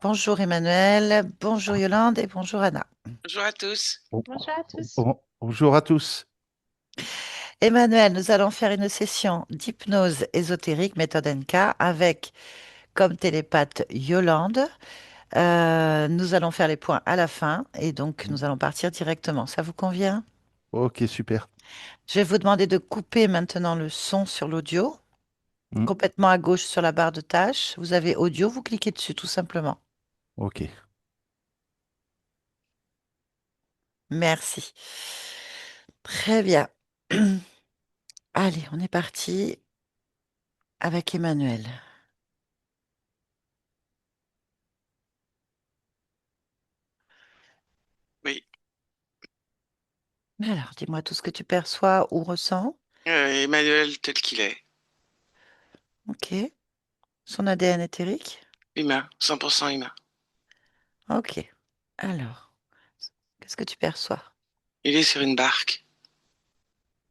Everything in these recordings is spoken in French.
Bonjour Emmanuel, bonjour Yolande et bonjour Anna. Bonjour à tous. Bon- Bonjour à tous. Bonjour à tous. Emmanuel, nous allons faire une session d'hypnose ésotérique méthode NK avec comme télépathe Yolande. Nous allons faire les points à la fin et donc nous allons partir directement. Ça vous convient? Ok, super. Je vais vous demander de couper maintenant le son sur l'audio, Mm, complètement à gauche sur la barre de tâches. Vous avez audio, vous cliquez dessus tout simplement. ok. Merci. Très bien. Allez, on est parti avec Emmanuel. Oui, Alors, dis-moi tout ce que tu perçois ou ressens. Emmanuel tel qu'il est, Ok. Son ADN éthérique. humain, 100% humain. Ok. Alors, qu'est-ce que tu perçois Il est sur une barque.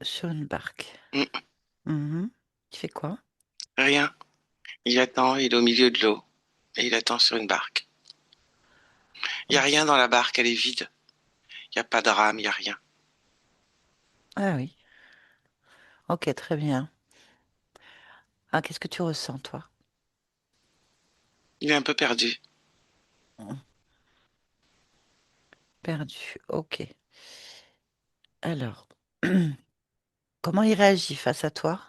sur une barque? Mm, Mhm. Tu fais quoi? rien. Il attend, il est au milieu de l'eau. Et il attend sur une barque. Il n'y a rien dans la barque, elle est vide. Il n'y a pas de rame, il n'y a rien. Ah oui. Ok, très bien. Ah, qu'est-ce que tu ressens, toi? Il est un peu perdu. Mm. Perdu. Ok. Alors, comment il réagit face à toi?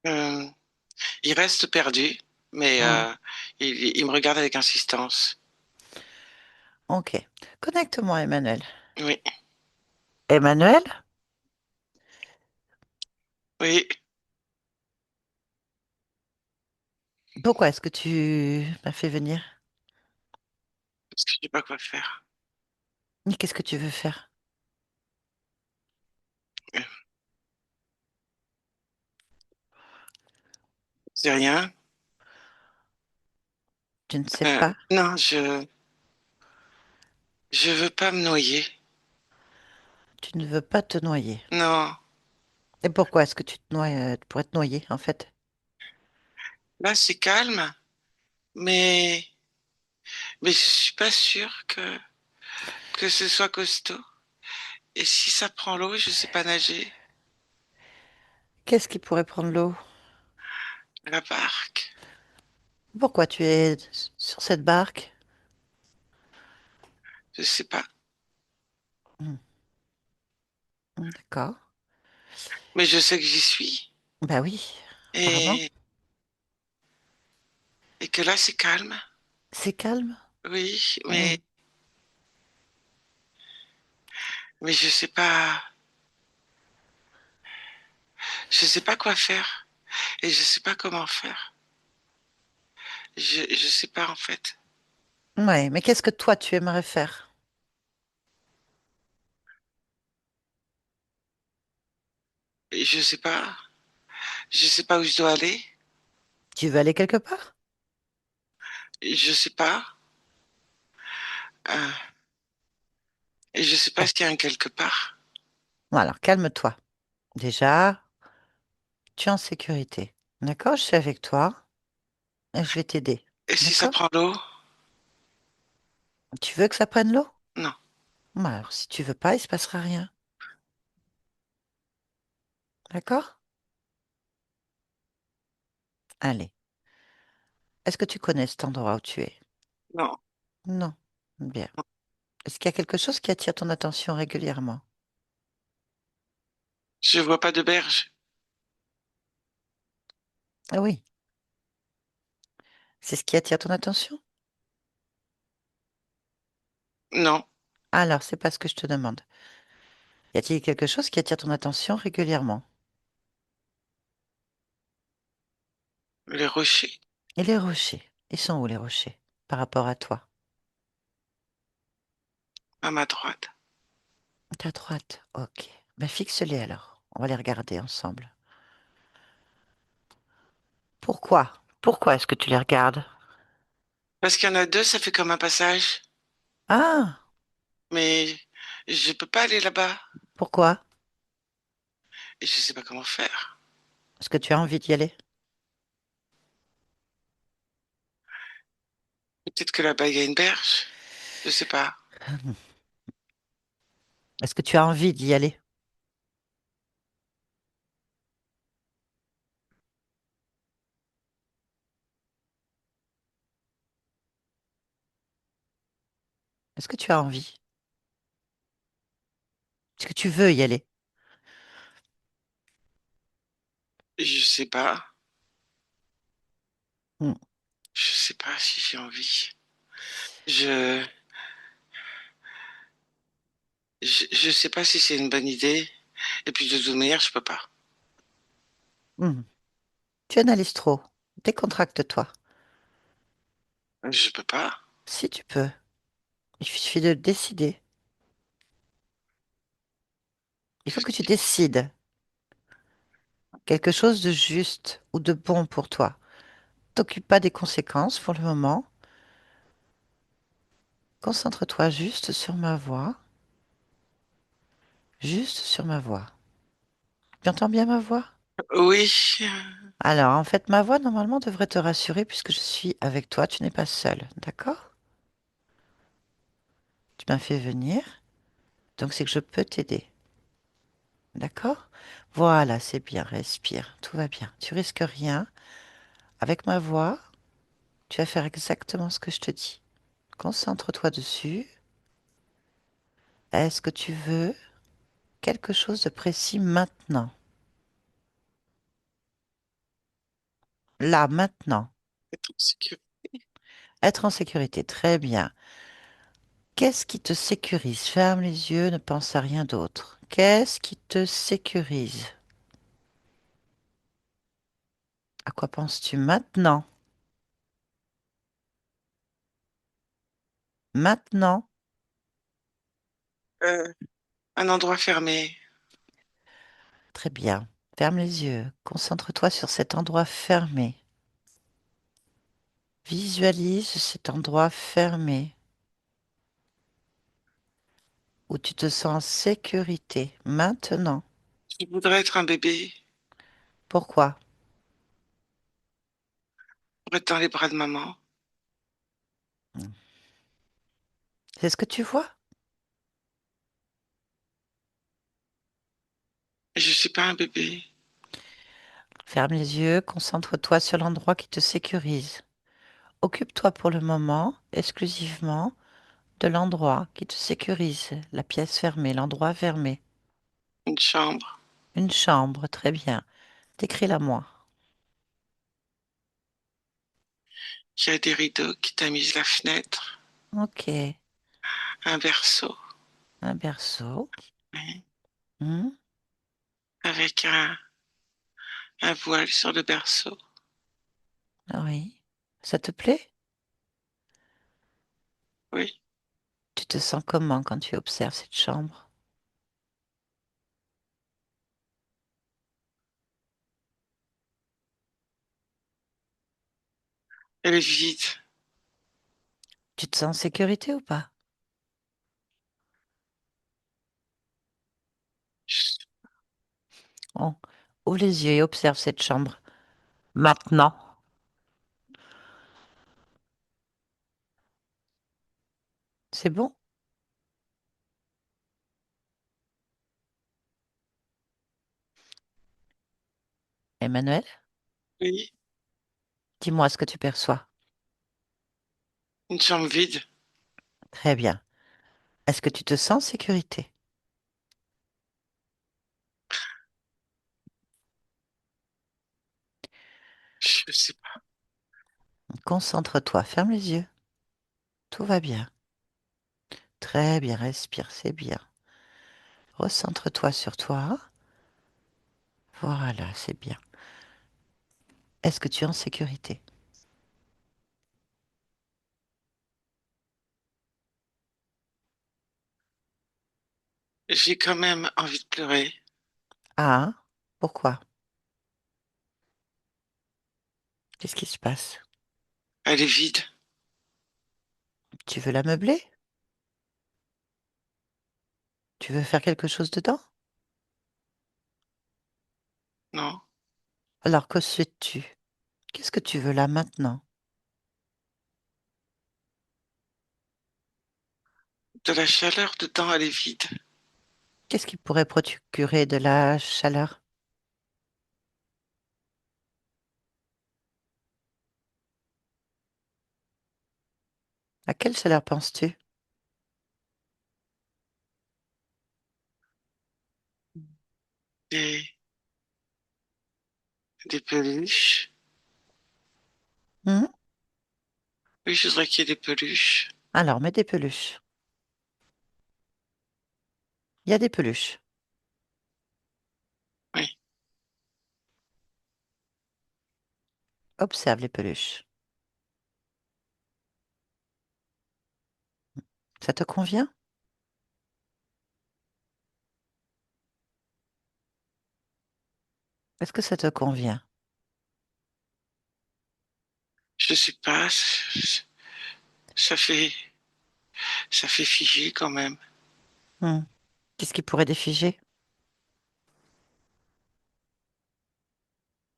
Euh, il reste perdu, mais Mm. il me regarde avec insistance. Ok. Connecte-moi, Emmanuel. Oui, Emmanuel? oui, Pourquoi est-ce que tu m'as fait venir? parce que je sais pas quoi faire. Ni qu'est-ce que tu veux faire? Euh, C'est rien. Tu ne sais pas. Non, je veux pas me noyer. Tu ne veux pas te noyer. Non, Et pourquoi est-ce que tu te noies pour être noyé, en fait? là c'est calme, mais je suis pas sûre que ce soit costaud. Et si ça prend l'eau, je sais pas nager. Qu'est-ce qui pourrait prendre l'eau? La barque, Pourquoi tu es sur cette barque? je sais pas. Hmm, d'accord. Mais je sais que j'y suis Bah oui, apparemment. et, et que là c'est calme. C'est calme. Oui, Hmm. mais je sais pas quoi faire et je sais pas comment faire. Je sais pas en fait. Ouais, mais qu'est-ce que toi tu aimerais faire? Et je sais pas où je dois aller. Tu veux aller quelque part? Je sais pas. Euh, et je sais pas Bon, s'il y a un quelque part. bon, alors calme-toi. Déjà, tu es en sécurité. D'accord? Je suis avec toi et je vais t'aider. Et si ça D'accord? prend l'eau? Tu veux que ça prenne l'eau? Non. Bon, alors si tu veux pas, il se passera rien. D'accord? Allez. Est-ce que tu connais cet endroit où tu es? Non. Non. Bien. Est-ce qu'il y a quelque chose qui attire ton attention régulièrement? Je vois pas de berge. Ah oui. C'est ce qui attire ton attention? Non. Alors, c'est pas ce que je te demande. Y a-t-il quelque chose qui attire ton attention régulièrement? Les rochers Et les rochers? Ils sont où les rochers par rapport à toi? à ma droite. À ta droite. Ok. Ben fixe-les alors. On va les regarder ensemble. Pourquoi? Pourquoi est-ce que tu les regardes? Parce qu'il y en a deux, ça fait comme un passage. Ah! Mais je peux pas aller là-bas. Pourquoi? Et je sais pas comment faire. Est-ce que tu as envie d'y aller? Peut-être que là-bas, il y a une berge. Je sais pas. Est-ce que tu as envie d'y aller? Est-ce que tu as envie? Est-ce que tu veux y aller? Je sais pas. Hmm. Je sais pas si j'ai envie. Je, je sais pas si c'est une bonne idée. Et puis de toute manière, je peux pas. Hmm. Tu analyses trop. Décontracte-toi. Je peux pas. Si tu peux. Il suffit de décider. Il faut que tu décides quelque chose de juste ou de bon pour toi. T'occupe pas des conséquences pour le moment. Concentre-toi juste sur ma voix. Juste sur ma voix. Tu entends bien ma voix? Oui, Alors, en fait, ma voix, normalement, devrait te rassurer puisque je suis avec toi. Tu n'es pas seul. D'accord? Tu m'as fait venir. Donc, c'est que je peux t'aider. D'accord? Voilà, c'est bien. Respire. Tout va bien. Tu risques rien. Avec ma voix, tu vas faire exactement ce que je te dis. Concentre-toi dessus. Est-ce que tu veux quelque chose de précis maintenant? Là, maintenant. être en sécurité. Être en sécurité. Très bien. Qu'est-ce qui te sécurise? Ferme les yeux, ne pense à rien d'autre. Qu'est-ce qui te sécurise? À quoi penses-tu maintenant? Maintenant? Euh, un endroit fermé. Très bien. Ferme les yeux. Concentre-toi sur cet endroit fermé. Visualise cet endroit fermé où tu te sens en sécurité. Maintenant. Je voudrais être un bébé Pourquoi? pour être dans les bras de maman. C'est ce que tu vois? Je suis pas un bébé. Ferme les yeux, concentre-toi sur l'endroit qui te sécurise. Occupe-toi pour le moment exclusivement de l'endroit qui te sécurise. La pièce fermée, l'endroit fermé. Une chambre. Une chambre, très bien. Décris-la moi. Il y a des rideaux qui tamisent la fenêtre. Ok. Un berceau. Un berceau. Oui. Hmm, Avec un voile sur le berceau. oui. Ça te plaît? Oui. Tu te sens comment quand tu observes cette chambre? Elle est vide. Tu te sens en sécurité ou pas? Je- Bon, ouvre les yeux et observe cette chambre. Maintenant. C'est bon? Emmanuel, Oui. dis-moi ce que tu perçois. Une chambre vide. Très bien. Est-ce que tu te sens en sécurité? Je sais pas. Concentre-toi, ferme les yeux. Tout va bien. Très bien, respire, c'est bien. Recentre-toi sur toi. Voilà, c'est bien. Est-ce que tu es en sécurité? J'ai quand même envie de pleurer. Ah, pourquoi? Qu'est-ce qui se passe? Elle est vide. Tu veux la meubler? Tu veux faire quelque chose dedans? Non. Alors que souhaites-tu? Qu'est-ce que tu veux là maintenant? de la chaleur dedans, elle est vide. Qu'est-ce qui pourrait procurer de la chaleur? À quelle chaleur penses-tu? Des, des peluches. Hmm. Oui, je voudrais qu'il y ait des peluches. Alors, mets des peluches. Il y a des peluches. Oui, Observe les peluches. Ça te convient? Est-ce que ça te convient? je sais pas. Ça fait, ça fait figé quand même. Hmm. Qu'est-ce qui pourrait défiger?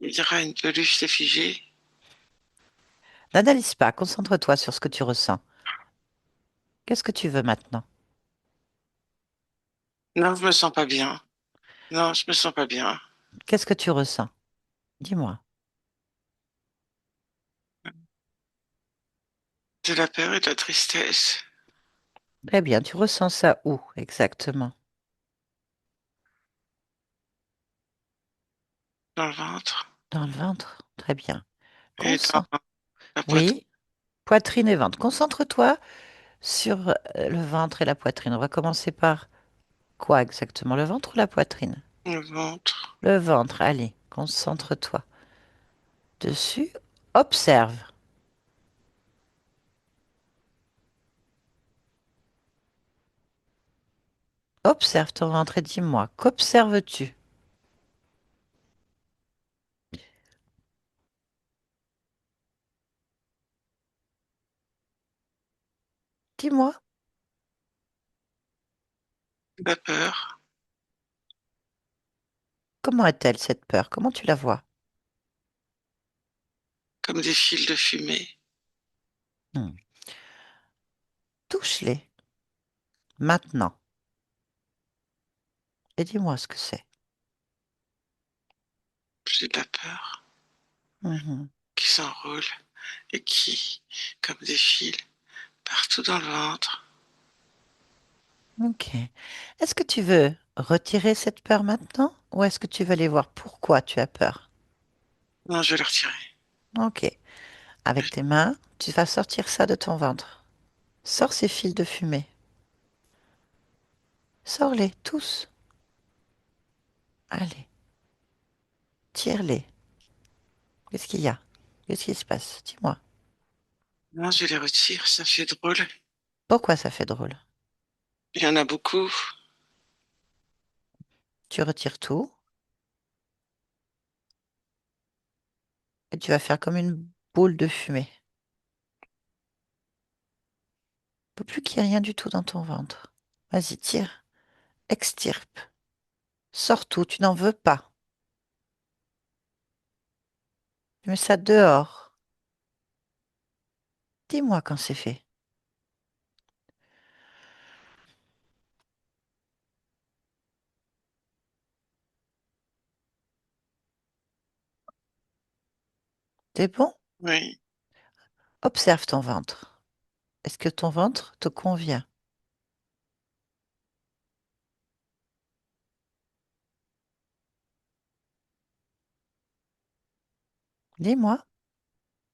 Il y aura une peluche, c'est figé. N'analyse pas, concentre-toi sur ce que tu ressens. Qu'est-ce que tu veux maintenant? Non, je me sens pas bien. Non, je me sens pas bien. Qu'est-ce que tu ressens? Dis-moi. De la peur et de la tristesse Très bien, tu ressens ça où exactement? dans le ventre Dans le ventre? Très bien. et dans Concentre. la poitrine. Oui, poitrine et ventre. Concentre-toi sur le ventre et la poitrine. On va commencer par quoi exactement? Le ventre ou la poitrine? Le ventre. Le ventre, allez, concentre-toi dessus. Observe. Observe ton ventre et dis-moi, qu'observes-tu? Dis-moi, La peur. comment est-elle cette peur? Comment tu la vois? Comme des fils de fumée. Hmm. Touche-les maintenant et dis-moi ce que c'est. J'ai de la peur Mhm. qui s'enroule et qui, comme des fils, partout dans le ventre. Ok. Est-ce que tu veux retirer cette peur maintenant ou est-ce que tu veux aller voir pourquoi tu as peur? Non, je vais le retirer. Ok. Avec tes mains, tu vas sortir ça de ton ventre. Sors ces fils de fumée. Sors-les tous. Allez, tire-les. Qu'est-ce qu'il y a? Qu'est-ce qui se passe? Dis-moi. Non, je les retire, ça fait drôle. Pourquoi ça fait drôle? Il y en a beaucoup. Tu retires tout et tu vas faire comme une boule de fumée. Il ne faut plus qu'il y ait rien du tout dans ton ventre. Vas-y, tire. Extirpe. Sors tout, tu n'en veux pas. Tu mets ça dehors. Dis-moi quand c'est fait. C'est bon? Oui, Observe ton ventre. Est-ce que ton ventre te convient? Dis-moi.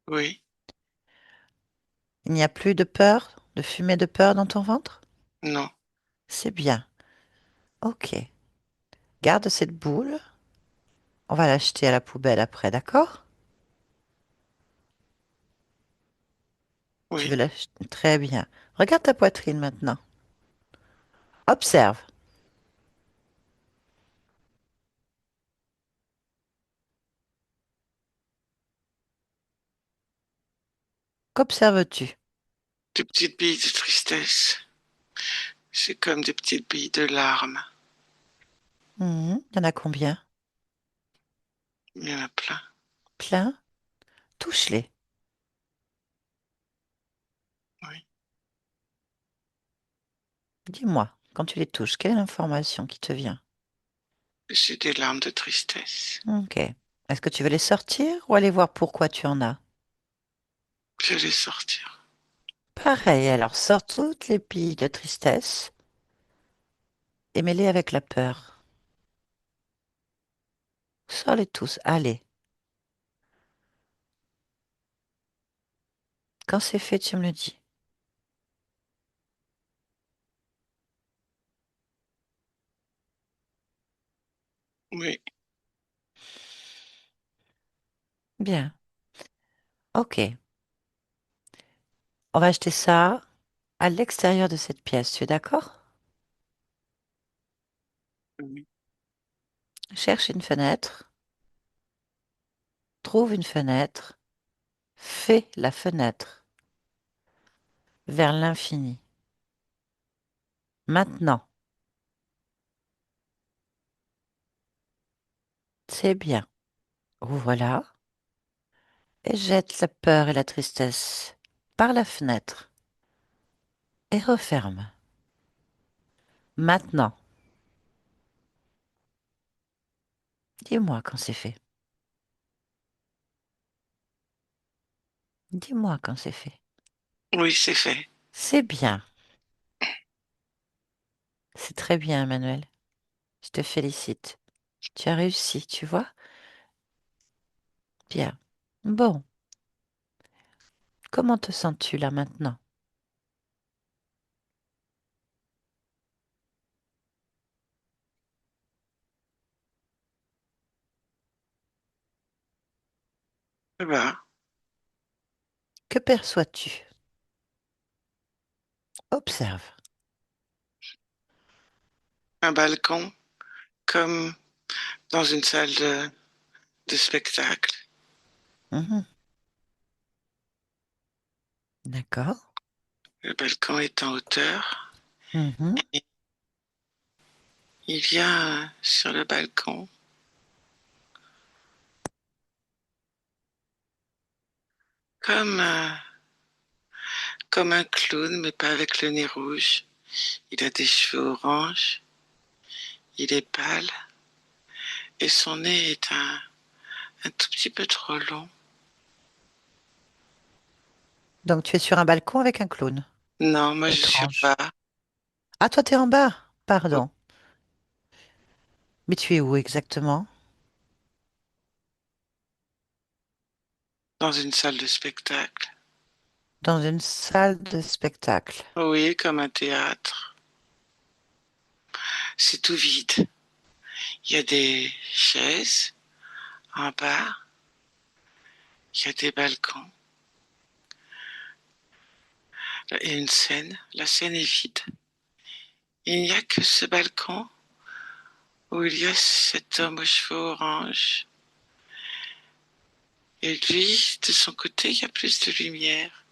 oui, Il n'y a plus de peur, de fumée de peur dans ton ventre? non, C'est bien. Ok. Garde cette boule. On va l'acheter à la poubelle après, d'accord? Tu veux oui. l'acheter? Très bien. Regarde ta poitrine maintenant. Observe. Qu'observes-tu? Des petites billes de tristesse. C'est comme des petites billes de larmes. Il y en a combien? Il y en a plein. Plein? Touche-les. Oui. Dis-moi, quand tu les touches, quelle est l'information qui te vient? J'ai des larmes de tristesse. Ok. Est-ce que tu veux les sortir ou aller voir pourquoi tu en as? Je vais les sortir. Pareil, alors sors toutes les billes de tristesse et mets-les avec la peur. Sors-les tous, allez. Quand c'est fait, tu me le dis. Oui, Bien. Ok. On va acheter ça à l'extérieur de cette pièce, tu es d'accord? oui, Cherche une fenêtre, trouve une fenêtre, fais la fenêtre vers l'infini. Maintenant, c'est bien. Ouvre-la et jette la peur et la tristesse par la fenêtre et referme. Maintenant, dis-moi quand c'est fait. Dis-moi quand c'est fait. oui, c'est fait. C'est bien. C'est très bien, Emmanuel. Je te félicite. Tu as réussi, tu vois? Bien. Bon, comment te sens-tu là maintenant? Ça va. Que perçois-tu? Observe. Un balcon, comme dans une salle de spectacle. Mhm. D'accord. Le balcon est en hauteur. Mhm. Et il y a sur le balcon, comme, comme un clown, mais pas avec le nez rouge. Il a des cheveux orange, il est pâle, et son nez est un tout petit peu trop long. Donc tu es sur un balcon avec un clown. Non, moi je suis Étrange. bas, Ah, toi, t'es en bas. Pardon. Mais tu es où exactement? dans une salle de spectacle. Dans une salle de spectacle. Oui, comme un théâtre. C'est tout vide. Il y a des chaises en bas, il y a des balcons et une scène. La scène est vide. Il n'y a que ce balcon où il y a cet homme aux cheveux orange. Et lui, de son côté, il y a plus de lumière.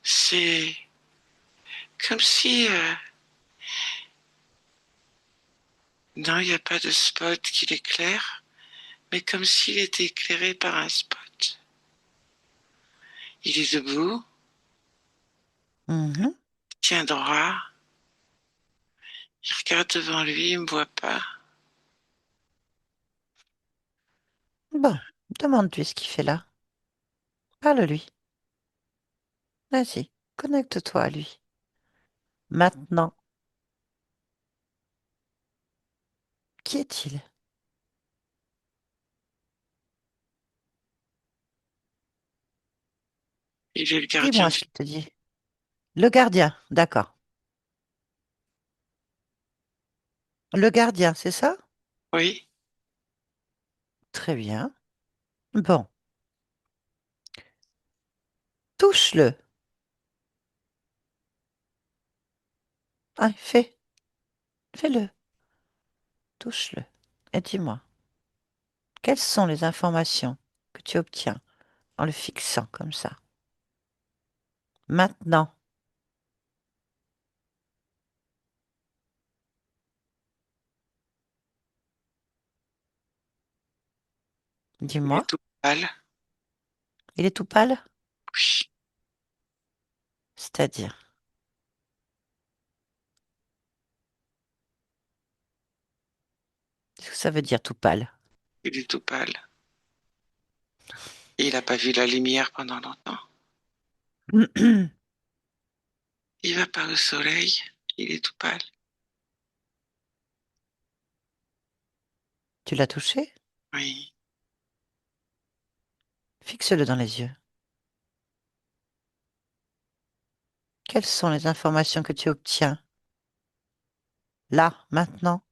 C'est comme si... non, il n'y a pas de spot qui l'éclaire, mais comme s'il était éclairé par un spot. Il est debout, Mhm. il tient droit, il regarde devant lui, il ne me voit pas. Bon, demande-lui ce qu'il fait là. Parle-lui. Vas-y, connecte-toi à lui. Maintenant, qui est-il? Il est le gardien Dis-moi du... ce qu'il te dit. Le gardien, d'accord. Le gardien, c'est ça? Oui, Très bien. Bon, touche-le. Ah, fais-le. Touche-le. Et dis-moi, quelles sont les informations que tu obtiens en le fixant comme ça? Maintenant, il est dis-moi, tout pâle. il est tout pâle? Oui, C'est-à-dire? que ça veut dire tout pâle? Il est tout pâle. Il n'a pas vu la lumière pendant longtemps. Il va pas au soleil. Il est tout pâle. Tu l'as touché? Oui. Fixe-le dans les yeux. Quelles sont les informations que tu obtiens? Là, maintenant?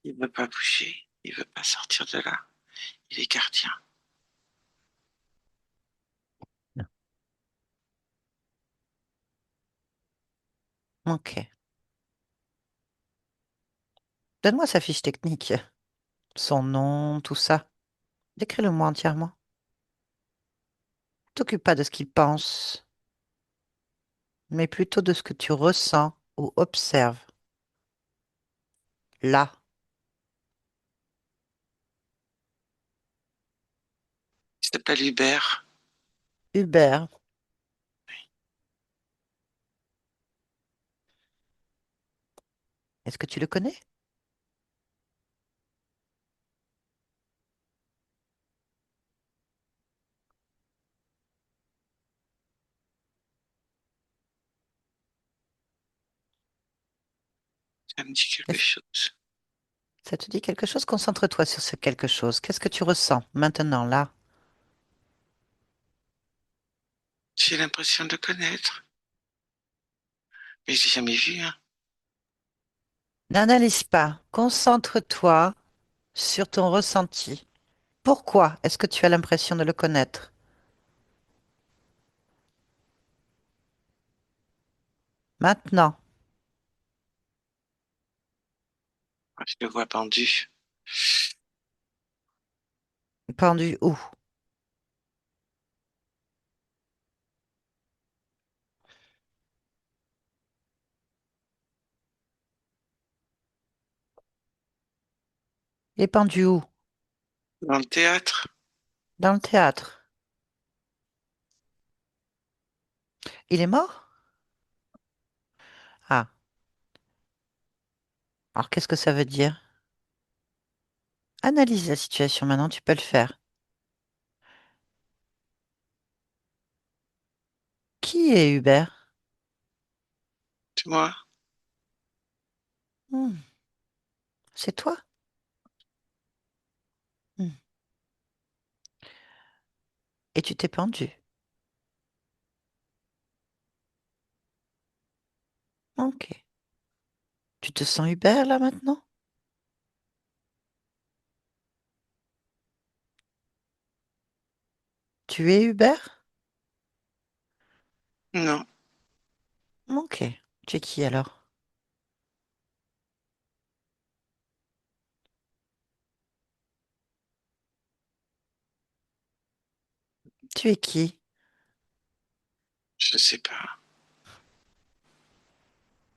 Il veut pas bouger. Il veut pas sortir de là. Il est gardien. Ok. Donne-moi sa fiche technique. Son nom, tout ça. Décris-le-moi entièrement. T'occupe pas de ce qu'il pense, mais plutôt de ce que tu ressens ou observes. Là, Il s'appelle Hubert. Hubert. Est-ce que tu le connais? Ça me dit quelque Est-ce- chose. Ça te dit quelque chose? Concentre-toi sur ce quelque chose. Qu'est-ce que tu ressens maintenant, là? J'ai l'impression de le connaître. Mais je l'ai jamais vu, hein. N'analyse pas. Concentre-toi sur ton ressenti. Pourquoi est-ce que tu as l'impression de le connaître? Maintenant, Je le vois pendu. pendu où? Il est pendu où? Dans le théâtre. Dans le théâtre. Il est mort? Ah, alors qu'est-ce que ça veut dire? Analyse la situation maintenant, tu peux le faire. Qui est Hubert? Tu vois? Hmm, c'est toi? Hmm. Et tu t'es pendu. Ok. Tu te sens Hubert là maintenant? Tu es Hubert? Non. Ok. Tu es qui alors? Tu es qui? Je sais pas.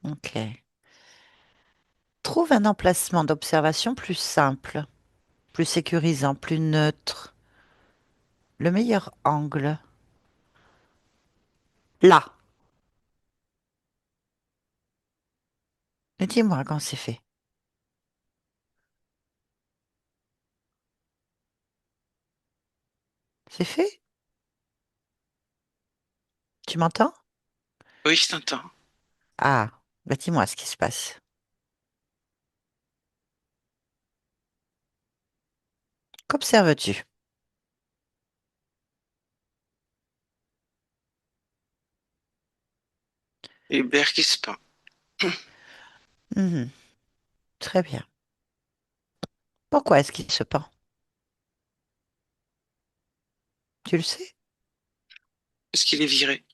Ok. Trouve un emplacement d'observation plus simple, plus sécurisant, plus neutre. Le meilleur angle. Là. Et dis-moi quand c'est fait. C'est fait? Tu m'entends? Oui, je t'entends. Ah, bah dis-moi ce qui se passe. Qu'observes-tu? Hubert qui se pend. Mhm, très bien. Pourquoi est-ce qu'il se pend? Tu le sais? Parce qu'il est viré.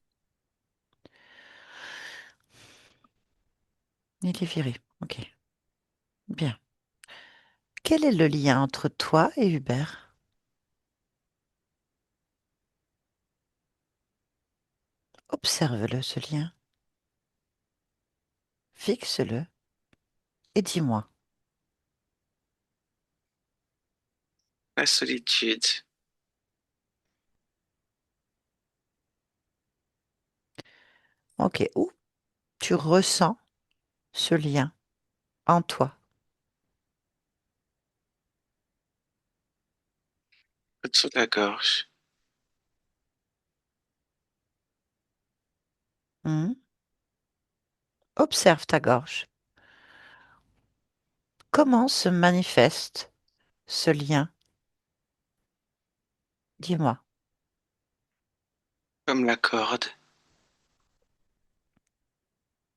Il est viré. Ok, bien. Quel est le lien entre toi et Hubert? Observe-le, ce lien. Fixe-le et dis-moi. La solitude. Ok, où tu ressens ce lien en toi? Au-dessous de la gorge. Hmm. Observe ta gorge. Comment se manifeste ce lien? Dis-moi. Comme la corde.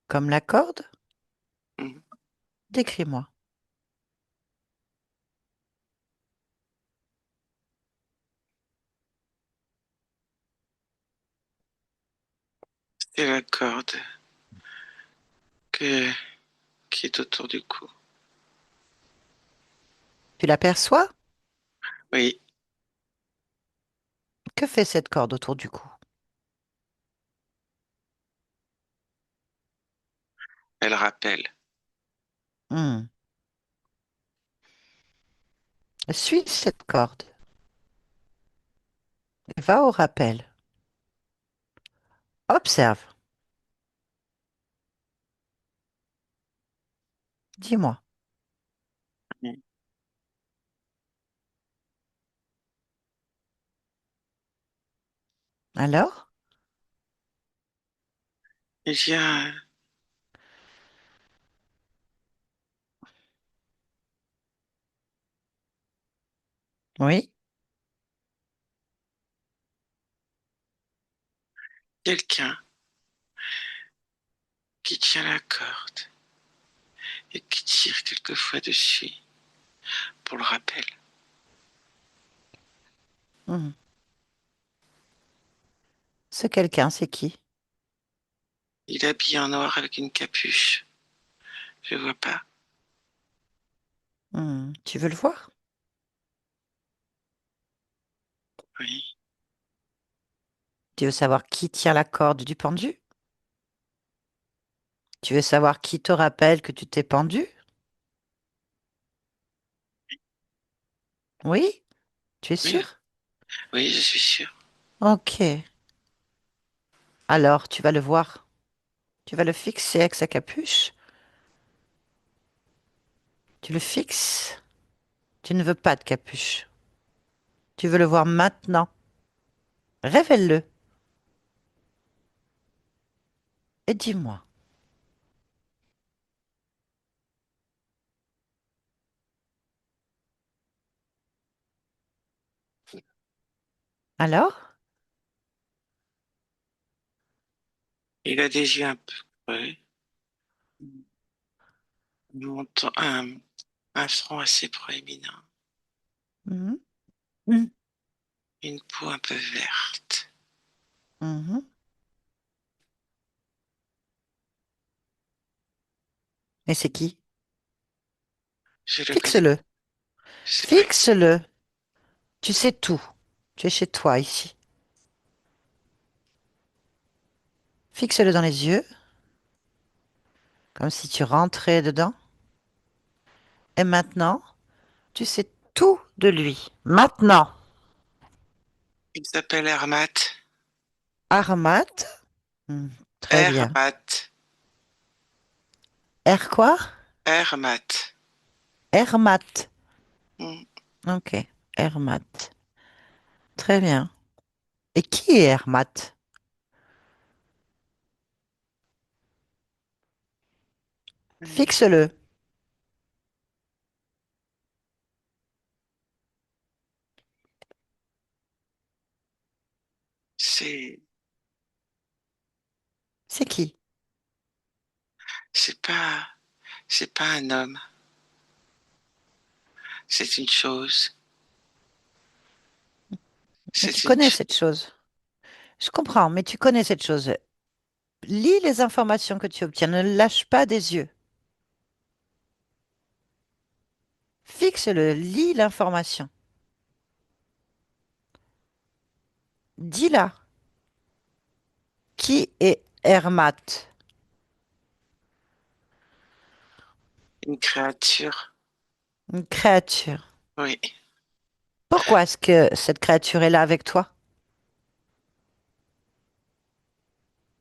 Comme la corde? Mhm. Décris-moi. C'est la corde que, qui est autour du cou. Tu l'aperçois? Oui, Que fait cette corde autour du cou? elle rappelle. Hmm. Suis cette corde. Va au rappel. Observe. Dis-moi. Mhm. Alors? Il y a Oui? quelqu'un qui tient la corde et qui tire quelquefois dessus pour le rappel. Hmm. Ce quelqu'un, c'est qui? Il est habillé en noir avec une capuche. Je vois pas. Hmm. Tu veux le voir? Oui, Tu veux savoir qui tient la corde du pendu? Tu veux savoir qui te rappelle que tu t'es pendu? Oui? Tu es oui, sûr? oui, je suis sûre. Ok. Alors, tu vas le voir. Tu vas le fixer avec sa capuche. Tu le fixes. Tu ne veux pas de capuche. Tu veux le voir maintenant. Révèle-le et dis-moi. Alors? Il a des yeux un peu creux, un front assez proéminent, Mhm. Mhm. une peau un peu verte. Mhm. Et c'est qui? Je le connais, Fixe-le. je sais pas qui. Fixe-le. Tu sais tout. Tu es chez toi ici. Fixe-le dans les yeux, comme si tu rentrais dedans. Et maintenant, tu sais tout de lui. Maintenant. Il s'appelle Hermat. Armat. Hmm. Très bien. Hermat. Er quoi? Hermat. Hermat. Hmm. Ok. Hermat. Très bien. Et qui est Hermat? Fixe-le. C'est, C'est qui? c'est pas, c'est pas un homme. C'est une chose. Mais tu C'est une, connais cette chose. Je comprends, mais tu connais cette chose. Lis les informations que tu obtiens. Ne lâche pas des yeux. Fixe-le. Lis l'information. Dis-la. Qui est Hermat? une créature. Une créature. Oui. Pourquoi est-ce que cette créature est là avec toi?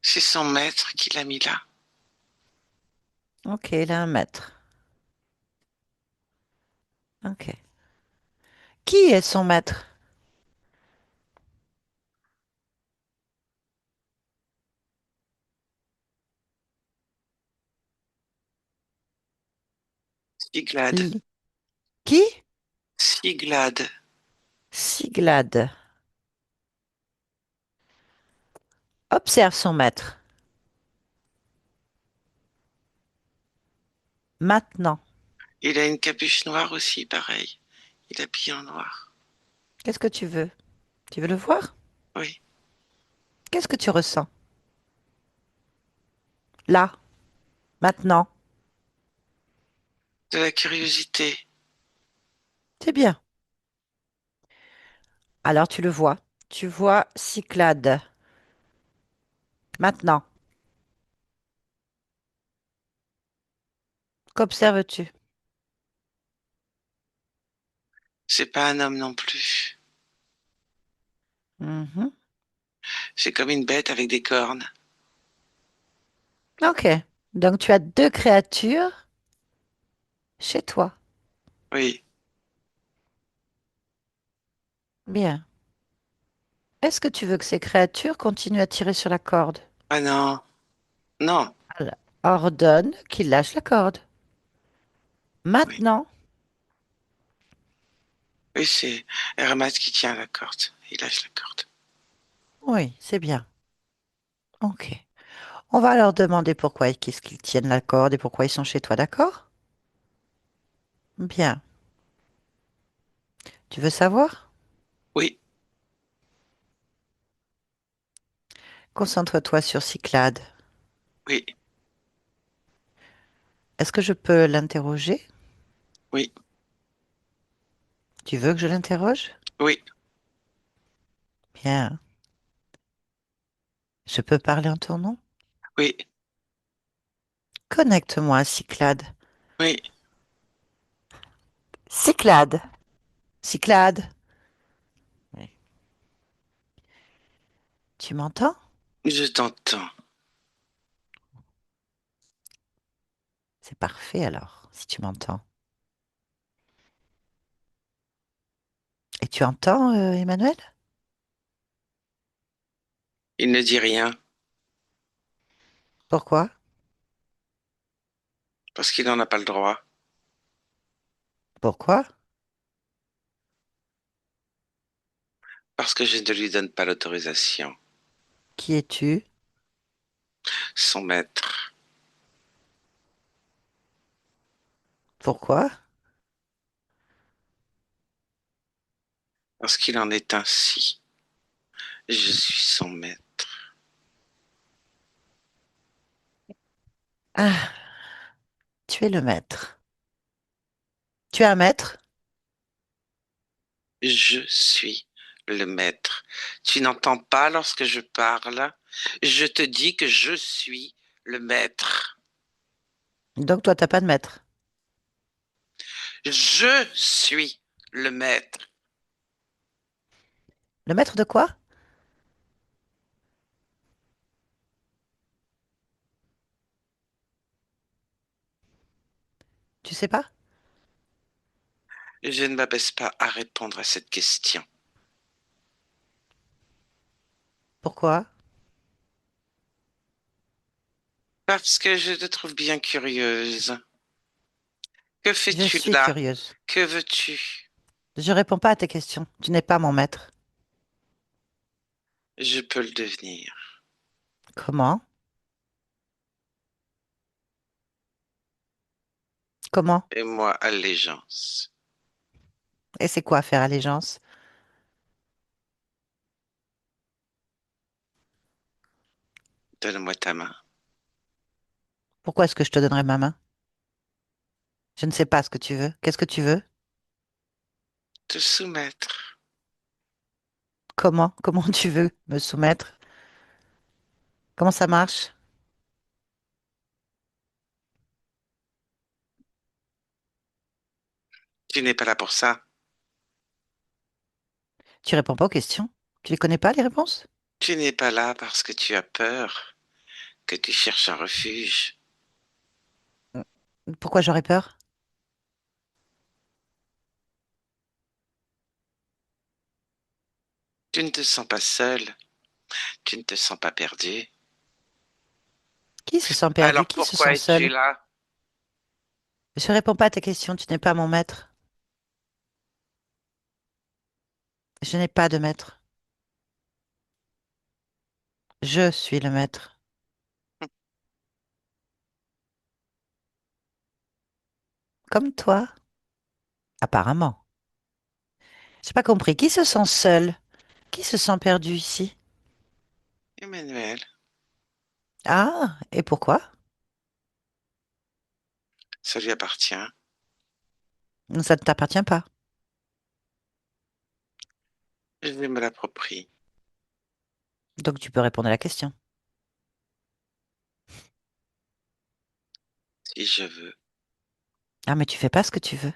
C'est son maître qui l'a mis là. Ok, il a 1 mètre. Ok. Qui est son maître? Cyclade. Li- Qui? Cyclade. Cyclade. Observe son maître. Maintenant. Il a une capuche noire aussi, pareil. Il est habillé en noir. Qu'est-ce que tu veux? Tu veux le voir? Oui, Qu'est-ce que tu ressens? Là, maintenant. de la curiosité. C'est bien. Alors tu le vois. Tu vois Cyclade. Maintenant. Qu'observes-tu? C'est pas un homme non plus. Mhm. C'est comme une bête avec des cornes. Ok. Donc tu as 2 créatures chez toi. Oui. Bien. Est-ce que tu veux que ces créatures continuent à tirer sur la corde? Ah non, non. Alors, ordonne qu'ils lâchent la corde. Oui, Maintenant. oui, c'est Hermas qui tient la corde. Il lâche la corde. Oui, c'est bien. Ok. On va leur demander pourquoi et qu'est-ce qu'ils tiennent la corde et pourquoi ils sont chez toi, d'accord? Bien. Tu veux savoir? Oui, Concentre-toi sur Cyclade. oui, Est-ce que je peux l'interroger? oui, Tu veux que je l'interroge? oui, Bien. Je peux parler en ton nom? oui, Connecte-moi à Cyclade. oui. Cyclade. Cyclade. Oui. Tu m'entends? Je t'entends. C'est parfait alors, si tu m'entends. Et tu entends, Emmanuel? Il ne dit rien Pourquoi? parce qu'il n'en a pas le droit. Pourquoi? Parce que je ne lui donne pas l'autorisation. Qui es-tu? Son maître. Pourquoi? Parce qu'il en est ainsi. Je suis son maître. Ah, tu es le maître. Tu es un maître? Je suis le maître. Tu n'entends pas lorsque je parle? Je te dis que je suis le maître. Donc toi, t'as pas de maître. Je suis le maître. Le maître de quoi? Tu sais pas? Je ne m'abaisse pas à répondre à cette question. Pourquoi? Parce que je te trouve bien curieuse. Que Je fais-tu suis là? curieuse. Que veux-tu? Je réponds pas à tes questions. Tu n'es pas mon maître. Je peux le devenir. Comment? Comment? Et moi, allégeance. Et c'est quoi faire allégeance? Donne-moi ta main. Pourquoi est-ce que je te donnerais ma main? Je ne sais pas ce que tu veux. Qu'est-ce que tu veux? Te soumettre. Comment? Comment tu veux me soumettre? Comment ça marche? Tu n'es pas là pour ça. Tu réponds pas aux questions? Tu les connais pas, les réponses? Tu n'es pas là parce que tu as peur, que tu cherches un refuge. Pourquoi j'aurais peur? Tu ne te sens pas seul, tu ne te sens pas perdu. Qui se sent perdu? Alors Qui se pourquoi sent es-tu seul? là? Je réponds pas à ta question, tu n'es pas mon maître. Je n'ai pas de maître. Je suis le maître. Comme toi, apparemment. J'ai pas compris. Qui se sent seul? Qui se sent perdu ici? Emmanuel, Ah, et pourquoi? ça lui appartient. Ça ne t'appartient pas. Je me l'approprie Donc tu peux répondre à la question. si je veux. Ah, mais tu fais pas ce que tu veux.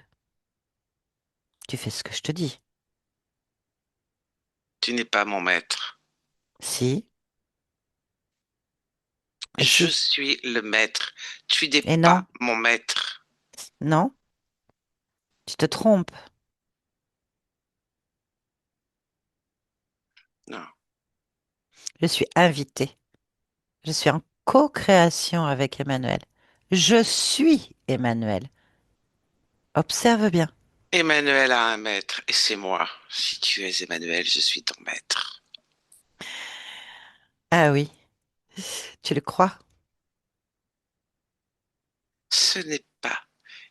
Tu fais ce que je te dis. Tu n'es pas mon maître. Si, et Je si, suis le maître. Tu n'es et non, pas mon maître. non, tu te trompes. Non. Je suis invitée. Je suis en co-création avec Emmanuel. Je suis Emmanuel. Observe bien. Emmanuel a un maître et c'est moi. Si tu es Emmanuel, je suis ton maître. Ah oui, tu le crois? Ce n'est pas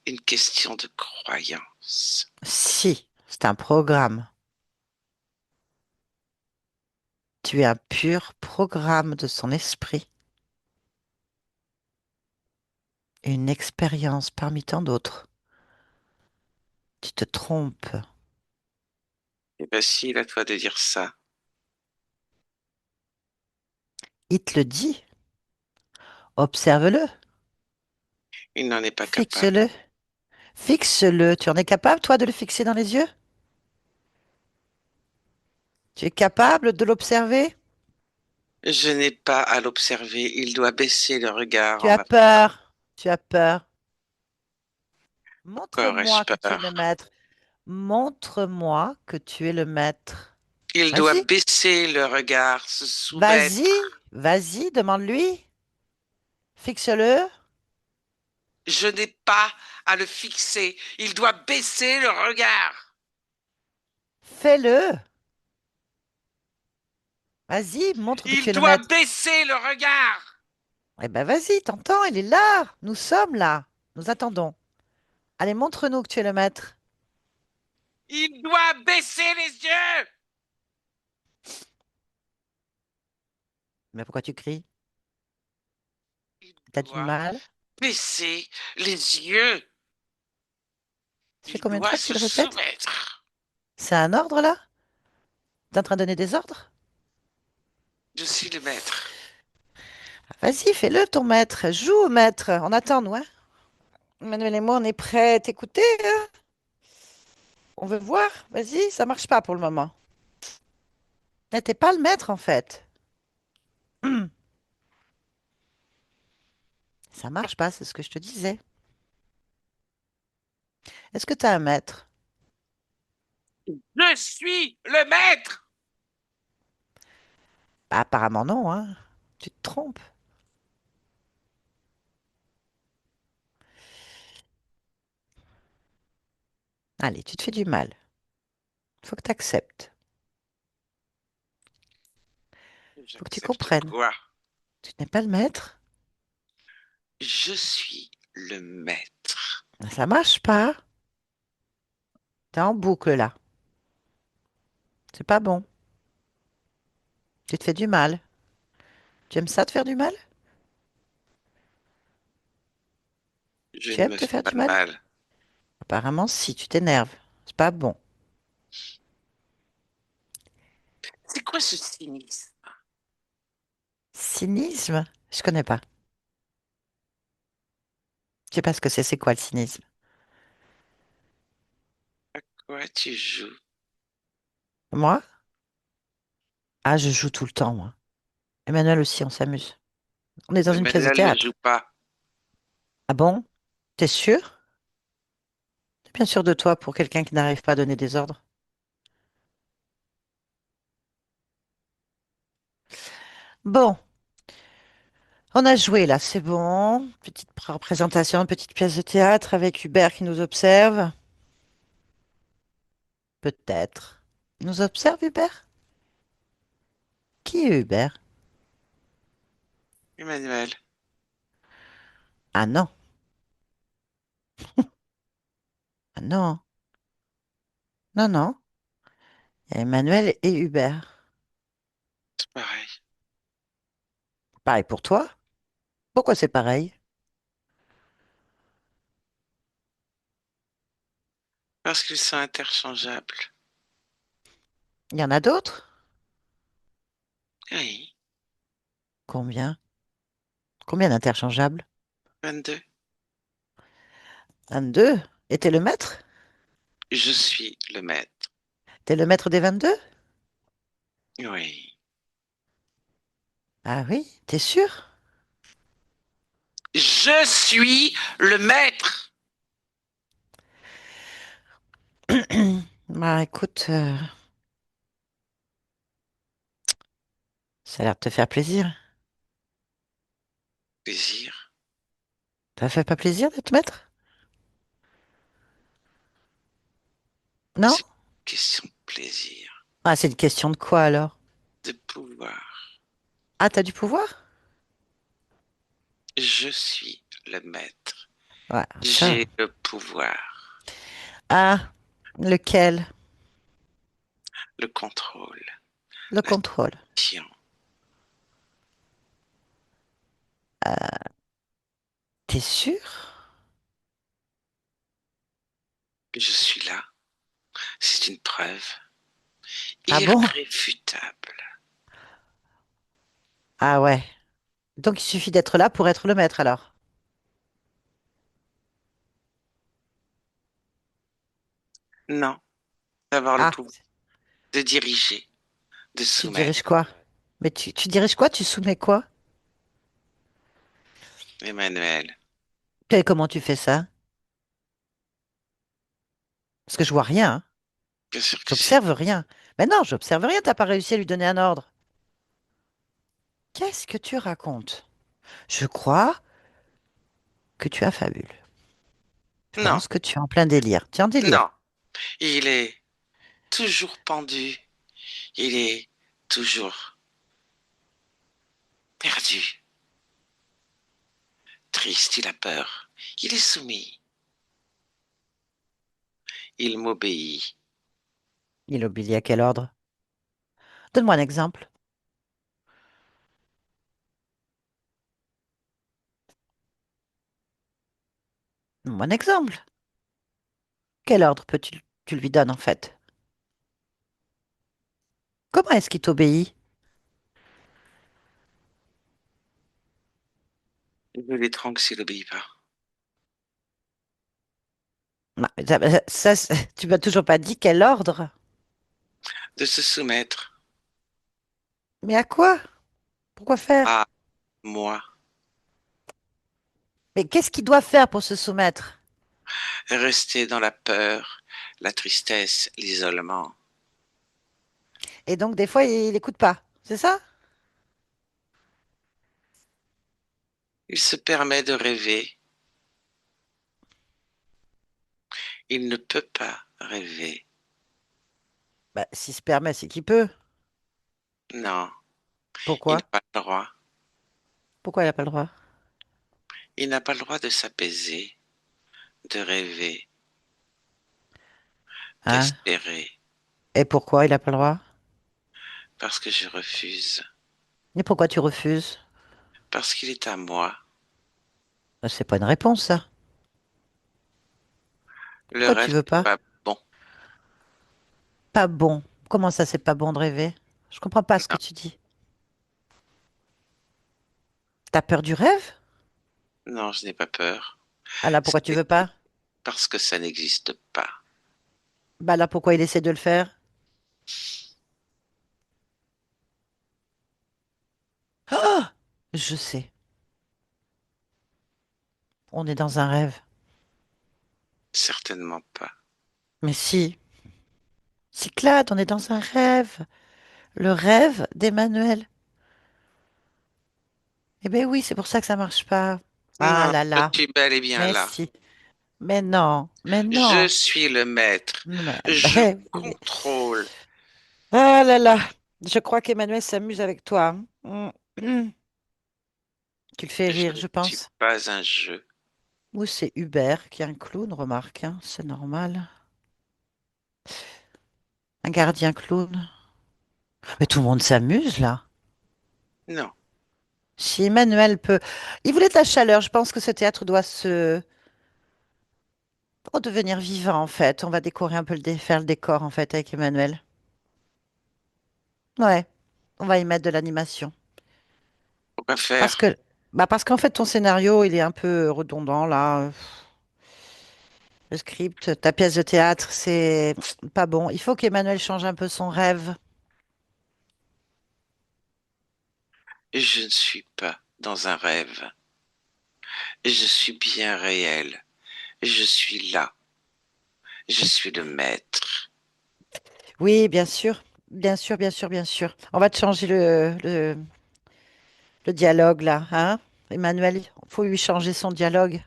une question de croyance. Si, c'est un programme. Tu es un pur programme de son esprit. Une expérience parmi tant d'autres. Tu te trompes. C'est facile à toi de dire ça. Il te le dit. Observe-le. Il n'en est pas capable. Fixe-le. Fixe-le. Tu en es capable, toi, de le fixer dans les yeux? Tu es capable de l'observer? Je n'ai pas à l'observer. Il doit baisser le regard Tu en as ma... peur. Tu as peur. Pourquoi aurais-je Montre-moi que tu es le peur? maître. Montre-moi que tu es le maître. Il doit Vas-y. baisser le regard, se Vas-y. soumettre. Vas-y, demande-lui. Fixe-le. Je n'ai pas à le fixer. Il doit baisser le regard. Fais-le. Vas-y, montre que tu Il es le doit maître. baisser le regard. Eh ben vas-y, t'entends, il est là. Nous sommes là. Nous attendons. Allez, montre-nous que tu es le maître. Il doit baisser les yeux. Mais pourquoi tu cries? Il T'as du doit mal? baisser les yeux. Ça fait Il combien de doit fois que tu se le répètes? soumettre. C'est un ordre là? T'es en train de donner des ordres? Je suis le maître. Vas-y, fais-le ton maître. Joue au maître. On attend, nous, hein? Emmanuel et moi, on est prêts à t'écouter, hein. On veut voir. Vas-y, ça marche pas pour le moment. Mais t'es pas le maître en fait. Ça marche pas, c'est ce que je te disais. Est-ce que t'as un maître? Je suis le maître. Bah, apparemment non, hein. Tu te trompes. Allez, tu te fais du mal. Faut que tu acceptes. Faut que tu J'accepte comprennes. quoi? Tu n'es pas le maître. Je suis le maître. Ça marche pas. T'es en boucle là. C'est pas bon. Tu te fais du mal. Tu aimes ça te faire du mal? Je Tu ne aimes me te fais faire pas du de mal? mal. Apparemment si, tu t'énerves. C'est pas bon. C'est quoi ce cynisme? Cynisme? Je connais pas. Je sais pas ce que c'est quoi le cynisme? Quoi tu joues? Moi? Ah, je joue tout le temps, moi. Emmanuel aussi, on s'amuse. On est dans une pièce de Emmanuel ne joue théâtre. pas. Ah bon? T'es sûr? T'es bien sûr de toi pour quelqu'un qui n'arrive pas à donner des ordres. Bon, on a joué là, c'est bon. Petite représentation, petite pièce de théâtre avec Hubert qui nous observe. Peut-être. Il nous observe, Hubert? Qui est Hubert? Emmanuel, Ah non, ah non, non, non. Il y a Emmanuel et Hubert. c'est pareil. Pareil pour toi? Pourquoi c'est pareil? Parce qu'ils sont interchangeables. Il y en a d'autres? Oui, Combien? Combien d'interchangeables? 22. 22. Et t'es le maître? Je suis le maître. T'es le maître des 22? Oui. Ah oui, t'es sûr? Je suis le maître. Bah écoute, ça a l'air de te faire plaisir. Plaisir. Ça fait pas plaisir d'être maître? Non? C'est une question de plaisir, Ah, c'est une question de quoi alors? de pouvoir. Ah, t'as du pouvoir? Je suis le maître. Ouais, ça. J'ai le pouvoir, Ah, lequel? le contrôle, Le la contrôle. science. T'es sûr? Je suis là. C'est une preuve Ah bon? irréfutable. Ah ouais. Donc il suffit d'être là pour être le maître alors. Non, d'avoir le Ah, pouvoir de diriger, de tu diriges soumettre. quoi? Mais tu diriges quoi? Tu soumets quoi? Emmanuel, Comment tu fais ça? Parce que je vois rien, hein. bien sûr que si. J'observe rien. Mais non, j'observe rien, t'as pas réussi à lui donner un ordre. Qu'est-ce que tu racontes? Je crois que tu affabules. Je Non, pense que tu es en plein délire. Tu es en non. délire. Il est toujours pendu. Il est toujours perdu. Triste, il a peur. Il est soumis. Il m'obéit. Il obéit à quel ordre? Donne-moi un exemple. Donne-moi un exemple. Quel ordre tu lui donnes en fait? Comment est-ce qu'il t'obéit? Je l'étrangle s'il n'obéit pas. Bah, tu m'as toujours pas dit quel ordre. De se soumettre Mais à quoi? Pourquoi faire? à moi. Mais qu'est-ce qu'il doit faire pour se soumettre? Rester dans la peur, la tristesse, l'isolement. Et donc des fois il n'écoute pas. C'est ça? Il se permet de rêver. Il ne peut pas rêver. Bah, s'il se permet, c'est qu'il peut. Non, il n'a Pourquoi? pas le droit. Pourquoi il n'a pas le droit? Il n'a pas le droit de s'apaiser, de rêver, Hein? d'espérer, Et pourquoi il n'a pas le droit? parce que je refuse, Et pourquoi tu refuses? parce qu'il est à moi. Bah, c'est pas une réponse, ça. Le Pourquoi tu rêve veux n'est pas? pas bon. Pas bon. Comment ça, c'est pas bon de rêver? Je comprends pas ce que Non, tu dis. T'as peur du rêve? non, je n'ai pas peur. Ah là, pourquoi tu C'est veux pas? parce que ça n'existe pas. Bah là, pourquoi il essaie de le faire? Ah! Je sais. On est dans un rêve. Certainement pas. Mais si, Cyclade, on est dans un rêve. Le rêve d'Emmanuel. Eh ben oui, c'est pour ça que ça marche pas. Ah Non, là je là. suis bel et bien Mais là. si. Mais non. Mais Je non. suis le maître. Je Ben oui. contrôle. Ah là là. Je crois qu'Emmanuel s'amuse avec toi. Tu le fais Je rire, ne je suis pense. pas un jeu. Ou c'est Hubert qui est un clown, remarque, hein, c'est normal. Un gardien clown. Mais tout le monde s'amuse là. Non. Si Emmanuel peut. Il voulait de la chaleur. Je pense que ce théâtre doit se redevenir vivant en fait. On va décorer un peu faire le décor en fait avec Emmanuel. Ouais, on va y mettre de l'animation. Pourquoi Parce faire? que, parce qu'en fait ton scénario il est un peu redondant là. Le script, ta pièce de théâtre, c'est pas bon. Il faut qu'Emmanuel change un peu son rêve. Je ne suis pas dans un rêve. Je suis bien réel. Je suis là. Je suis le maître. Oui, bien sûr. Bien sûr, bien sûr, bien sûr. On va te changer le dialogue là, hein? Emmanuel, il faut lui changer son dialogue.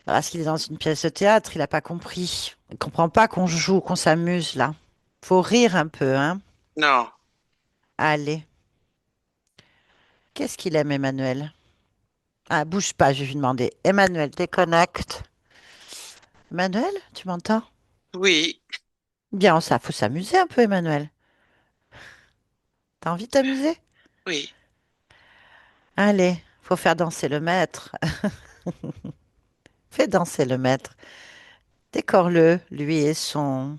Parce qu'il est dans une pièce de théâtre, il n'a pas compris. Il comprend pas qu'on joue, qu'on s'amuse là. Faut rire un peu, hein? Non. Allez. Qu'est-ce qu'il aime, Emmanuel? Ah, bouge pas, je vais lui demander. Emmanuel, déconnecte. Emmanuel, tu m'entends? Oui. Bien, ça, faut s'amuser un peu, Emmanuel. T'as envie de t'amuser? Oui. Allez, faut faire danser le maître. Fais danser le maître. Décore-le, lui et son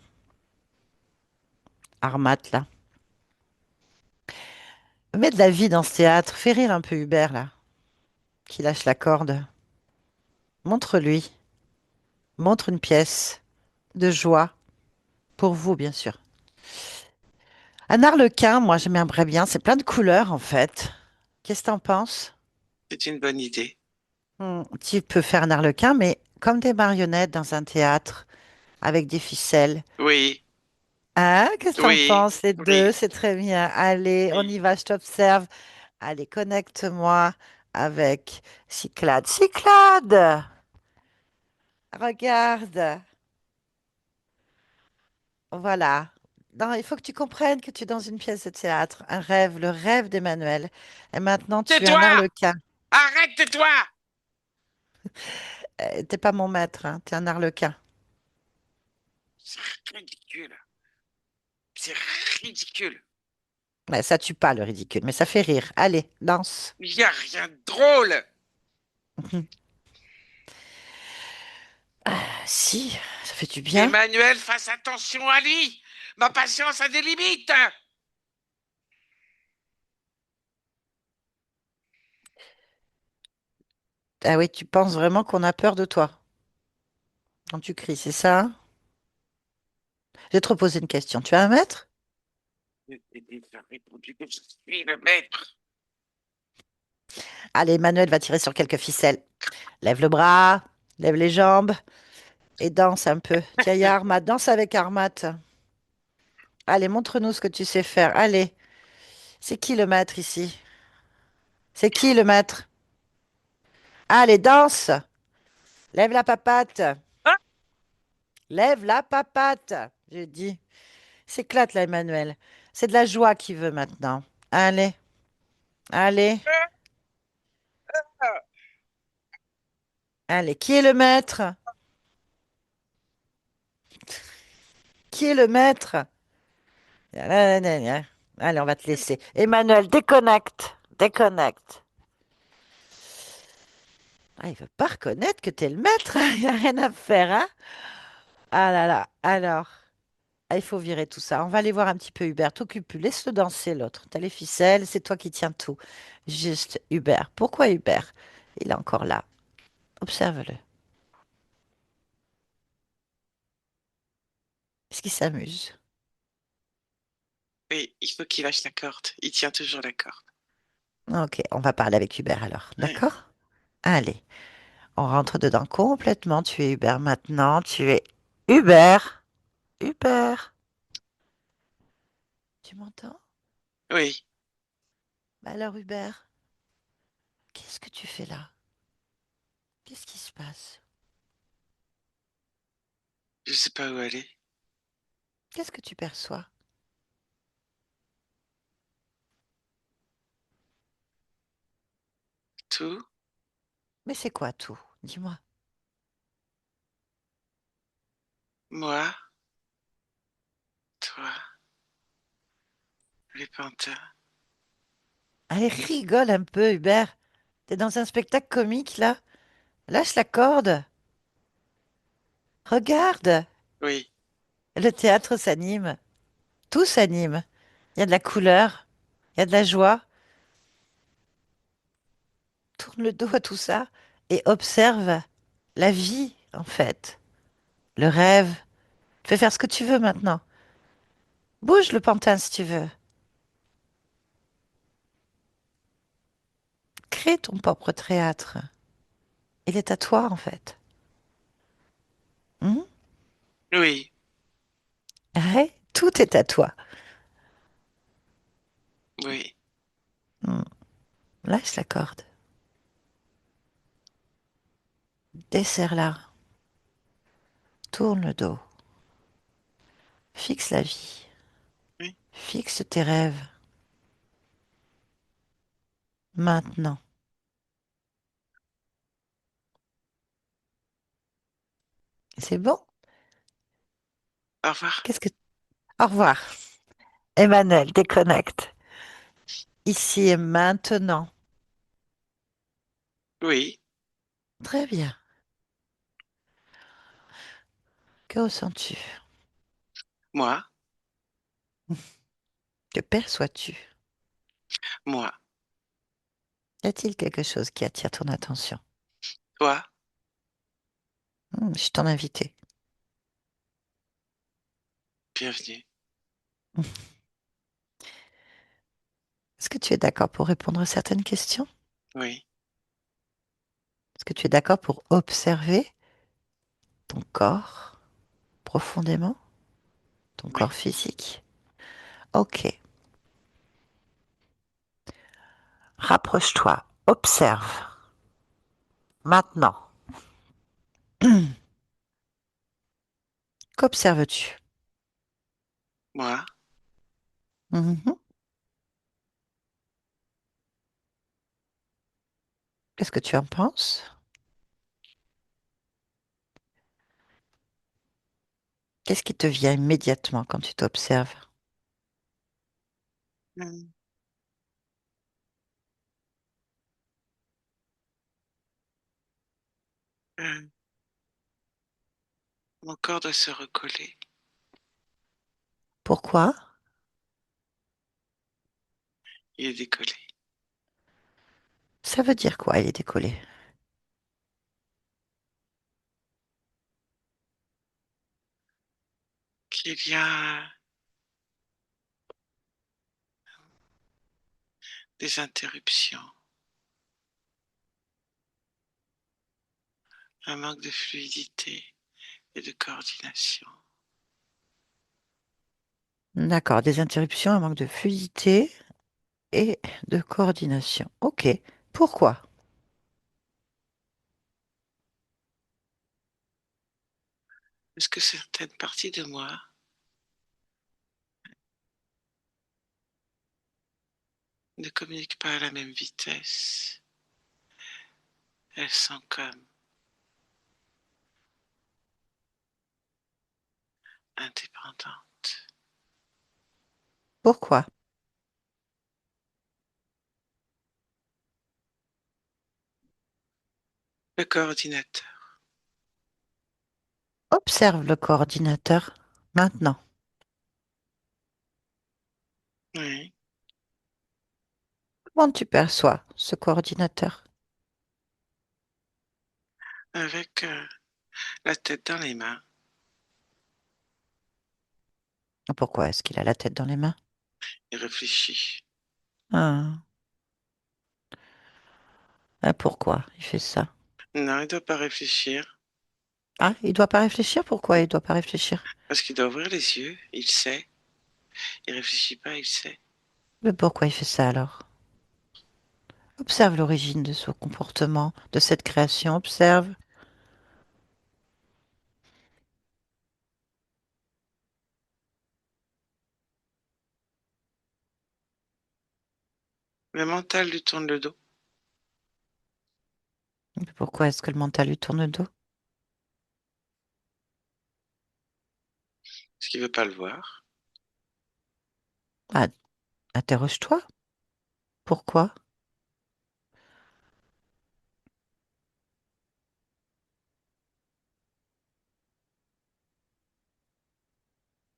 armate là. Mets de la vie dans ce théâtre. Fais rire un peu Hubert là, qui lâche la corde. Montre-lui. Montre une pièce de joie. Pour vous, bien sûr. Un arlequin, moi j'aimerais bien. C'est plein de couleurs en fait. Qu'est-ce que t'en penses? C'est une bonne idée. Tu peux faire un arlequin, mais comme des marionnettes dans un théâtre, avec des ficelles. Oui. Ah, qu'est-ce que t'en Oui. penses, les Oui. deux? C'est très bien. Allez, on Oui. y va, je t'observe. Allez, connecte-moi avec Cyclade. Cyclade! Regarde. Voilà. Non, il faut que tu comprennes que tu es dans une pièce de théâtre, un rêve, le rêve d'Emmanuel. Et maintenant, tu es un Tais-toi! arlequin. Arrête, tais-toi! T'es pas mon maître, hein, t'es un arlequin. C'est ridicule. C'est ridicule. Ouais, ça tue pas le ridicule, mais ça fait rire. Allez, danse. Il n'y a rien de drôle. Ah, si, ça fait du bien. Emmanuel, fasse attention à lui. Ma patience a des limites. Ah oui, tu penses vraiment qu'on a peur de toi quand tu cries, c'est ça, hein? Je vais te reposer une question. Tu as un maître? Je t'ai déjà répondu que je suis le maître. Allez, Emmanuel va tirer sur quelques ficelles. Lève le bras, lève les jambes et danse un peu. Tiens, il y a Armat, danse avec Armat. Allez, montre-nous ce que tu sais faire. Allez, c'est qui le maître ici? C'est qui le maître? Allez, danse! Lève la papate! Ah, Lève la papate! J'ai dit. S'éclate là, Emmanuel. C'est de la joie qu'il veut maintenant. Allez, allez, allez. Qui est le maître? Qui est le maître? Allez, on va te laisser. Emmanuel, déconnecte. Déconnecte. Ah, il veut pas reconnaître que t'es le maître. Il n'y a rien à faire, hein? Ah là là. Alors. Ah, il faut virer tout ça. On va aller voir un petit peu Hubert. T'occupe plus. Laisse-le danser, l'autre. T'as les ficelles, c'est toi qui tiens tout. Juste Hubert. Pourquoi Hubert? Il est encore là. Observe-le. Est-ce qu'il s'amuse? oui, il faut qu'il lâche la corde. Il tient toujours la corde. Ok, on va parler avec Hubert alors. Ouais. D'accord? Allez. On rentre dedans complètement. Tu es Hubert maintenant. Tu es Hubert. Hubert. Tu m'entends? Oui, Bah alors Hubert, qu'est-ce que tu fais là? Qu'est-ce qui se passe? je sais pas où aller. Qu'est-ce que tu perçois? Tout, Mais c'est quoi tout? Dis-moi. moi, toi, les pantins. Allez, rigole un peu, Hubert. T'es dans un spectacle comique là? Lâche la corde. Regarde. Oui, Le théâtre s'anime. Tout s'anime. Il y a de la couleur. Il y a de la joie. Tourne le dos à tout ça et observe la vie, en fait. Le rêve. Fais faire ce que tu veux maintenant. Bouge le pantin si tu veux. Crée ton propre théâtre. Il est à toi, en fait. Hmm. oui, Ouais, tout est à toi. oui. Hmm. Lâche la corde. Desserre-la. Tourne le dos. Fixe la vie. Oui. Fixe tes rêves. Maintenant. C'est bon? Au revoir. Qu'est-ce que... Au revoir. Emmanuel, déconnecte. Ici et maintenant. Oui, Très bien. Que ressens-tu? moi, Que perçois-tu? moi, Y a-t-il quelque chose qui attire ton attention? toi, Je suis ton invité. bienvenue. Est-ce que tu es d'accord pour répondre à certaines questions? Oui, Est-ce que tu es d'accord pour observer ton corps profondément, ton corps oui. physique? Ok. Rapproche-toi, observe. Maintenant. Qu'observes-tu? Moi, Mhm. Qu'est-ce que tu en penses? Qu'est-ce qui te vient immédiatement quand tu t'observes? hum, euh, mon corps doit se recoller. Pourquoi? Il est décollé. Ça veut dire quoi, il est décollé? Qu'il y a des interruptions, un manque de fluidité et de coordination. D'accord, des interruptions, un manque de fluidité et de coordination. Ok. Pourquoi? Est-ce que certaines parties de moi ne communiquent pas à la même vitesse? Elles sont comme indépendantes. Pourquoi? Le coordinateur. Observe le coordinateur maintenant. Oui, Comment tu perçois ce coordinateur? avec la tête dans les mains. Pourquoi est-ce qu'il a la tête dans les mains? Il réfléchit. Ah, ah, pourquoi il fait ça? Non, il doit pas réfléchir. Ah, il doit pas réfléchir? Pourquoi il doit pas réfléchir? Parce qu'il doit ouvrir les yeux. Il sait. Il réfléchit pas, il sait. Mais pourquoi il fait ça alors? Observe l'origine de ce comportement, de cette création, observe. Le mental lui tourne le dos. Mais pourquoi est-ce que le mental lui tourne le dos? Parce qu'il veut pas le voir. Ah, interroge-toi. Pourquoi?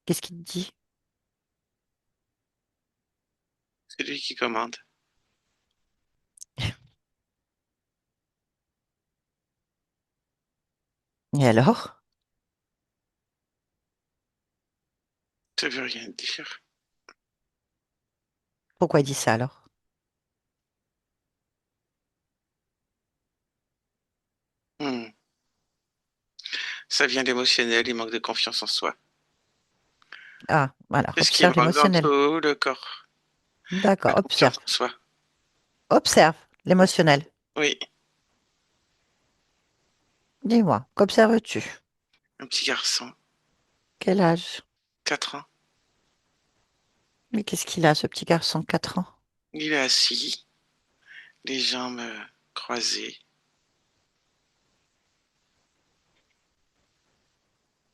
Qu'est-ce qu'il te dit? C'est lui qui commande. Et alors? Ça veut rien dire. Pourquoi il dit ça alors? Hmm. Ça vient d'émotionnel, il manque de confiance en soi. Ah, voilà, Qu'est-ce qui observe manque dans l'émotionnel. tout le corps? La D'accord, confiance observe. en soi. Observe l'émotionnel. Oui, Dis-moi, qu'observes-tu? un petit garçon, Quel âge? 4 ans. Mais qu'est-ce qu'il a, ce petit garçon de 4 ans? Il est assis, les jambes croisées.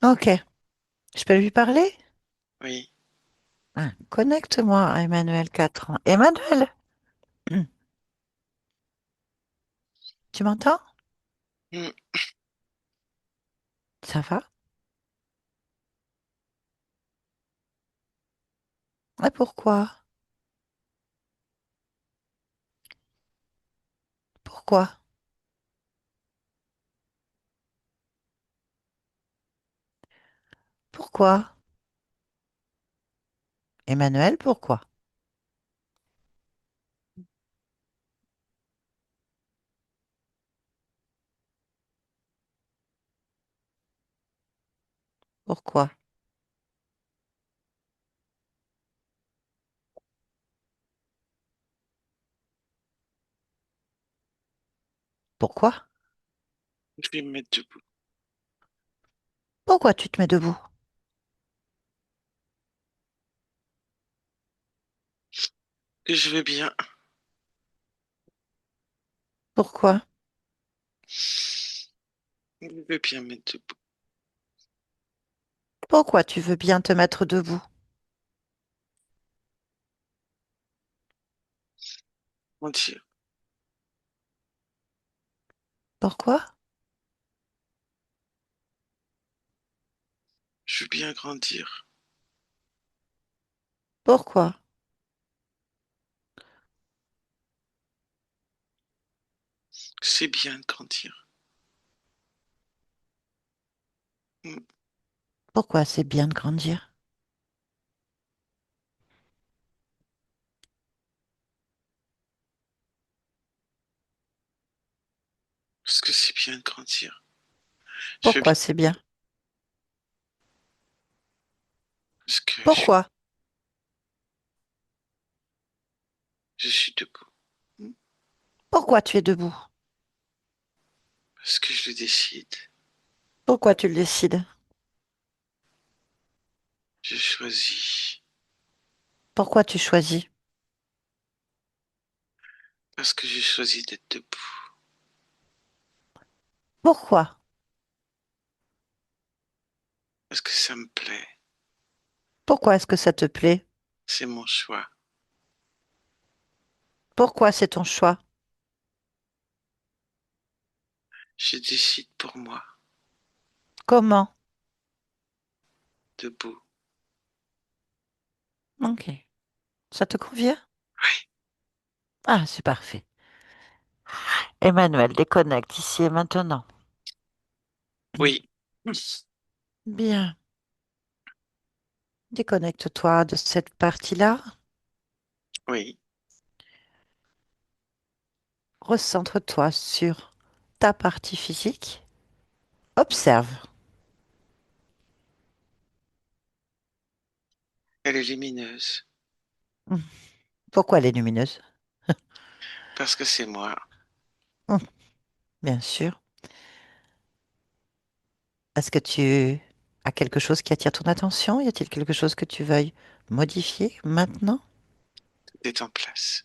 Ok, je peux lui parler? Oui, Ah, connecte-moi à Emmanuel, 4 ans. Emmanuel, tu m'entends? hmm. Ça va? Et pourquoi? Pourquoi? Pourquoi? Emmanuel, pourquoi? Pourquoi? Pourquoi? Je vais me mettre debout. Pourquoi tu te mets debout? Et je vais bien. Pourquoi? Je vais bien me mettre debout. Pourquoi tu veux bien te mettre debout? Mon Dieu, Pourquoi? je veux bien grandir. Pourquoi? C'est bien de grandir. Hmm. Pourquoi c'est bien de grandir? Parce que c'est bien de grandir. Je veux Pourquoi bien. c'est bien? Parce que Pourquoi? je suis debout. Hmm. Pourquoi tu es debout? Parce que je le décide. Pourquoi tu le décides? Je choisis. Pourquoi tu choisis? Parce que j'ai choisi d'être debout. Pourquoi? Parce que ça me plaît. Pourquoi est-ce que ça te plaît? C'est mon choix. Pourquoi c'est ton choix? Je décide pour moi. Comment? Debout. Ok. Ça te convient? Oui, Ah, c'est parfait. Emmanuel, déconnecte ici et maintenant. oui, Bien. Déconnecte-toi de cette partie-là. oui. Recentre-toi sur ta partie physique, observe. Elle est lumineuse Hmm. Pourquoi elle est lumineuse? parce que c'est moi. Hmm, bien sûr. Est-ce que tu as quelque chose qui attire ton attention? Y a-t-il quelque chose que tu veuilles modifier maintenant? Tout est en place.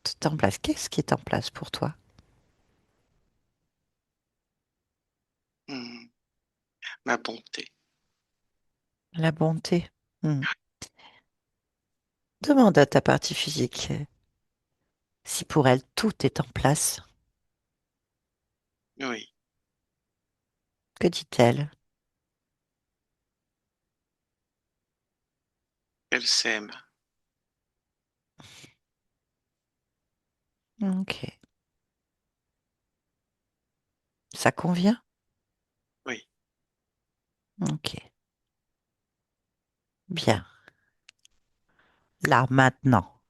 Tout est en place. Qu'est-ce qui est en place pour toi? Hmm. Ma bonté. La bonté. Hmm. Demande à ta partie physique si pour elle tout est en place. Oui, Que dit-elle? elle s'aime. Ok. Ça convient? Oui, Ok. Bien. Là, maintenant.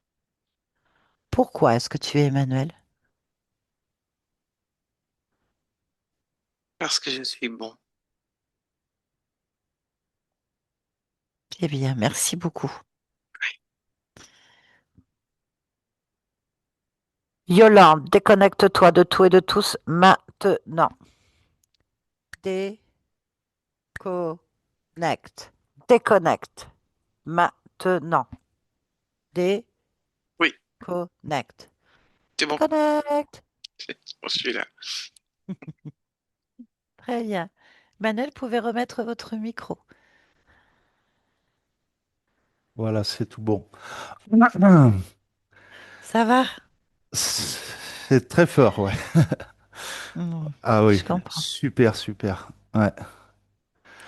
Pourquoi est-ce que tu es Emmanuel? parce que je suis bon. Eh bien, merci beaucoup. Yolande, déconnecte-toi de tout et de tous maintenant. Déconnecte. Déconnecte. Maintenant. Oui, Déconnecte. c'est bon. Déconnecte. Je suis là. Très bien. Manuel, pouvez remettre votre micro. Voilà, c'est tout bon. Ça va? C'est très fort, ouais. Hmm, Ah oui, je comprends. super, super. Ouais.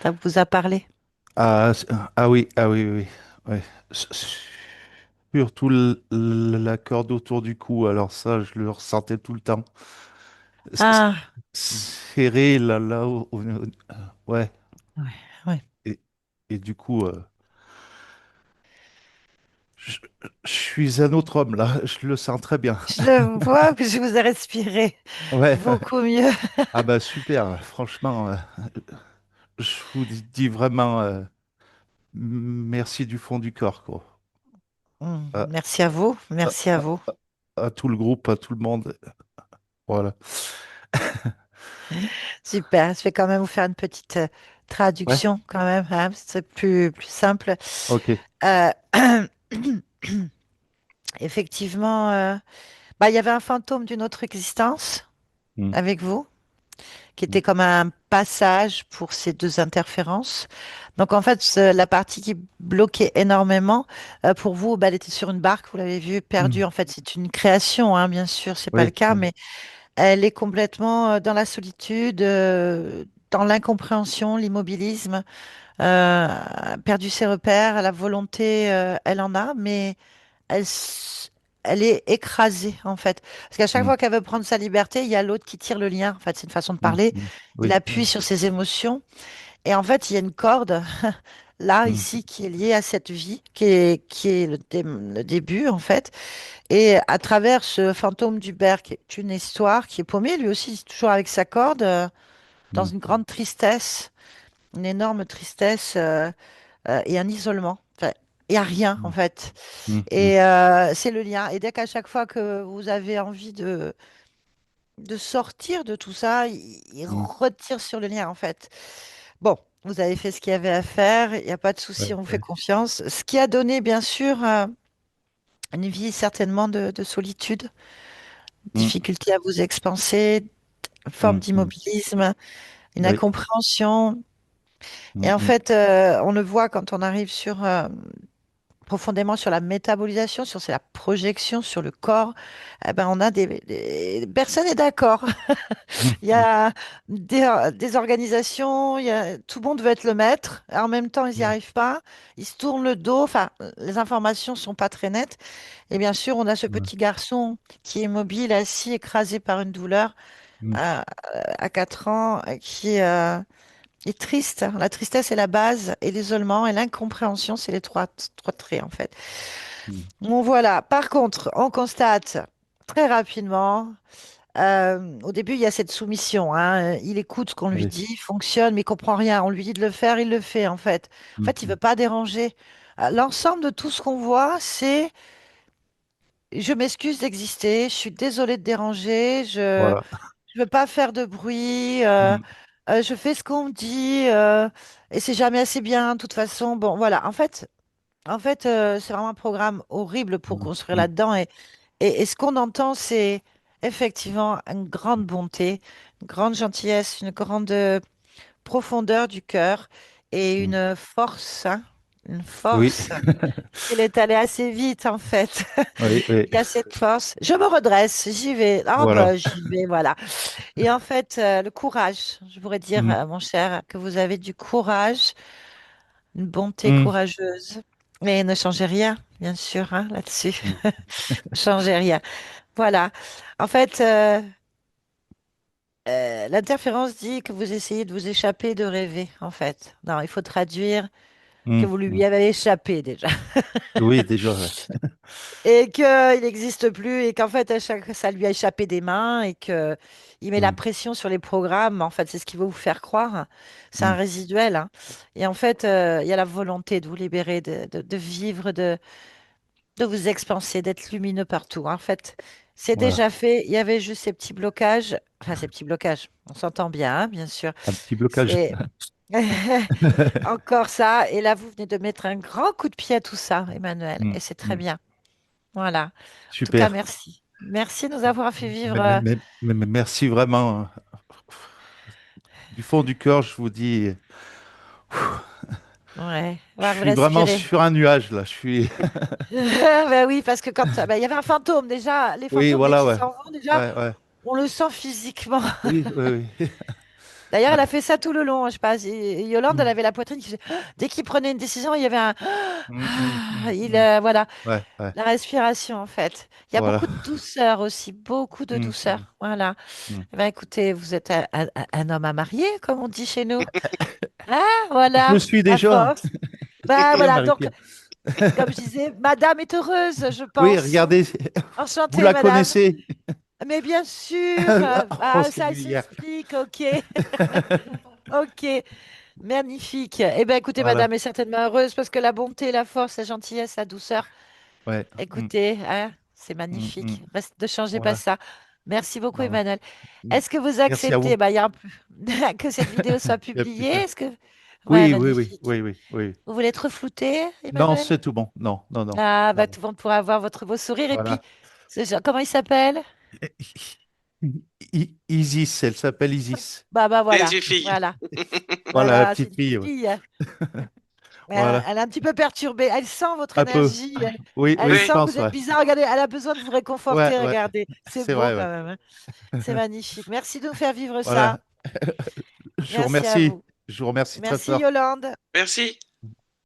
Ça vous a parlé? Ah oui, ah oui, oui, oui. Ouais. Surtout la corde autour du cou, alors ça, je le ressentais tout le temps. Ah, Serré là, ouais. ouais, ouais. Et, et du coup, je, je suis un autre homme là, je le sens très bien. Je vois que je vous ai respiré Ouais, beaucoup mieux. ah bah super, franchement, je vous dis vraiment merci du fond du corps, quoi. À, Merci à vous. à- Merci à vous. à tout le groupe, à tout le monde. Voilà. Super. Je vais quand même vous faire une petite Ouais, traduction quand même, hein, c'est plus simple. ok. Euh, effectivement, bah, il y avait un fantôme d'une autre existence Mm, avec vous, qui mm, était comme un passage pour ces deux interférences. Donc en fait, la partie qui bloquait énormément, pour vous, bah, elle était sur une barque, vous l'avez vu, perdue. mm. En fait, c'est une création, hein, bien sûr, c'est pas le Oui, cas, oui. mais elle est complètement dans la solitude, dans l'incompréhension, l'immobilisme, perdu ses repères, la volonté, elle en a, mais elle, elle est écrasée, en fait. Parce qu'à chaque Mm, fois qu'elle veut prendre sa liberté, il y a l'autre qui tire le lien. En fait, c'est une façon de mm, parler. mm. Il Oui, appuie oui. sur ses émotions. Et en fait, il y a une corde, là, Mm, ici, qui est liée à cette vie, qui est le début, en fait. Et à travers ce fantôme d'Hubert, qui est une histoire, qui est paumé, lui aussi, toujours avec sa corde, dans mm, une grande tristesse, une énorme tristesse, et un isolement. Enfin, il n'y a rien, en mm, fait. mm, mm, Et c'est le lien. Et dès qu'à chaque fois que vous avez envie de sortir de tout ça, il mm. retire sur le lien, en fait. Bon, vous avez fait ce qu'il y avait à faire, il n'y a pas de souci, Ouais, on vous fait ouais. confiance. Ce qui a donné, bien sûr, une vie certainement de solitude, Mm, difficulté à vous expanser, forme mm, mm. d'immobilisme, une Oui. incompréhension. Mm, Et en mm, fait, on le voit quand on arrive profondément sur la métabolisation, sur la projection, sur le corps. Eh ben, on a personne n'est d'accord. mm, Il y mm, a des organisations, tout le monde veut être le maître, et en même temps, ils n'y mm. arrivent pas. Ils se tournent le dos, enfin, les informations sont pas très nettes. Et bien sûr, on a ce Ouais. petit garçon qui est mobile, assis, écrasé par une douleur Mm, à 4 ans, qui est triste. La tristesse est la base, et l'isolement et l'incompréhension, c'est les trois traits, en fait. mm, Bon, voilà. Par contre, on constate très rapidement. Au début, il y a cette soumission, hein. Il écoute ce qu'on lui Oui. dit, il fonctionne, mais il comprend rien. On lui dit de le faire, il le fait en fait. En fait, il veut Mhm. pas déranger. L'ensemble de tout ce qu'on voit, c'est je m'excuse d'exister, je suis désolée de déranger, Voilà. je veux pas faire de bruit, Mhm. je fais ce qu'on me dit, et c'est jamais assez bien. De toute façon, bon, voilà. En fait, c'est vraiment un programme horrible pour Mhm. construire Mhm. là-dedans. Et ce qu'on entend, c'est effectivement une grande bonté, une grande gentillesse, une grande profondeur du cœur et Mhm. une force, hein, une Oui. force. Il est allé assez vite, en fait. Oui, oui. Il y a cette force. Je me redresse, j'y vais. Ah Voilà. ben, j'y vais, voilà. Et en fait, le courage, je pourrais dire, Mhm. mon cher, que vous avez du courage, une bonté Mhm. courageuse. Mais ne changez rien, bien sûr, hein, là-dessus. Mhm. Ne changez rien. Voilà. En fait, l'interférence dit que vous essayez de vous échapper, de rêver, en fait. Non, il faut traduire que Mhm. vous lui Mhm. avez échappé déjà. Oui, déjà, ouais. Et qu'il n'existe plus et qu'en fait, à chaque, ça lui a échappé des mains et que il met la Mhm. pression sur les programmes. En fait, c'est ce qu'il veut vous faire croire. C'est un Mhm. résiduel, hein. Et en fait, il y a la volonté de vous libérer, de vivre, de vous expanser, d'être lumineux partout. En fait, c'est Voilà. déjà fait. Il y avait juste ces petits blocages. Enfin, ces petits blocages. On s'entend bien, hein, bien sûr. Un petit blocage. Et encore ça. Et là, vous venez de mettre un grand coup de pied à tout ça, Emmanuel. Mhm. Et c'est très Mhm. bien. Voilà. En tout cas, Super. merci. Merci de nous avoir fait vivre. Merci vraiment, hein. Du fond du cœur, je vous dis, Ouais, on je va vous suis vraiment respirer. sur un nuage là. Je suis. Ben oui, parce que quand il y avait un fantôme déjà, les Oui, fantômes dès voilà, qu'ils ouais. s'en vont déjà, Ouais, ouais. on le sent physiquement. Oui, oui, oui. D'ailleurs, elle a fait ça tout le long, hein, je sais pas. Yolande, elle Mhm. avait la poitrine qui faisait. Dès qu'il prenait une décision, il y avait un. Mhm, mhm, mhm. Voilà, Ouais, ouais. la respiration en fait. Il y a Voilà. beaucoup de douceur aussi, beaucoup de Mhm, mhm, douceur. Voilà. mhm. Eh ben, écoutez, vous êtes un homme à marier, comme on dit chez nous. Ah, Je le voilà, suis à déjà. force. Ben Et voilà, donc, Marie-Pierre. comme je disais, Madame est heureuse, je Oui, pense. regardez, vous Enchantée, la Madame. connaissez. Mais bien sûr, Oh, ah, c'est ça vulgaire. s'explique, ok, ok, magnifique. Eh bien, écoutez, Voilà. Madame est certainement heureuse parce que la bonté, la force, la gentillesse, la douceur, Ouais. Mhm, écoutez, hein, c'est mhm, magnifique. mhm. Ne changez pas Voilà. ça. Merci beaucoup, Voilà. Emmanuel. Mm. Est-ce que vous Merci à acceptez, vous. bah, il y a un peu- que cette vidéo soit Il y a plus publiée? qu'à. Est-ce que... Ouais, Oui, oui, oui, magnifique. oui, oui, oui. Vous voulez être flouté, Non, Emmanuel? c'est tout bon. Non, non, non. Ah, Non, bah, non. tout le monde pourra avoir votre beau sourire. Et puis, Voilà. comment il s'appelle? Isis, elle s'appelle Isis. Bah, C'est une voilà, fille. voilà, Voilà, la voilà, c'est petite une fille. Ouais. fille. Voilà. Elle est un petit peu perturbée. Elle sent votre Un peu. énergie. Oui, Elle oui, je Oui. sent que pense, vous êtes ouais. bizarre. Regardez, elle a besoin de vous Ouais, réconforter. ouais. Regardez, c'est C'est beau vrai, quand ouais. même, hein. C'est magnifique. Merci de nous faire vivre ça. Voilà. Je vous Merci à remercie. vous. Je vous remercie très Merci fort. Yolande. Merci.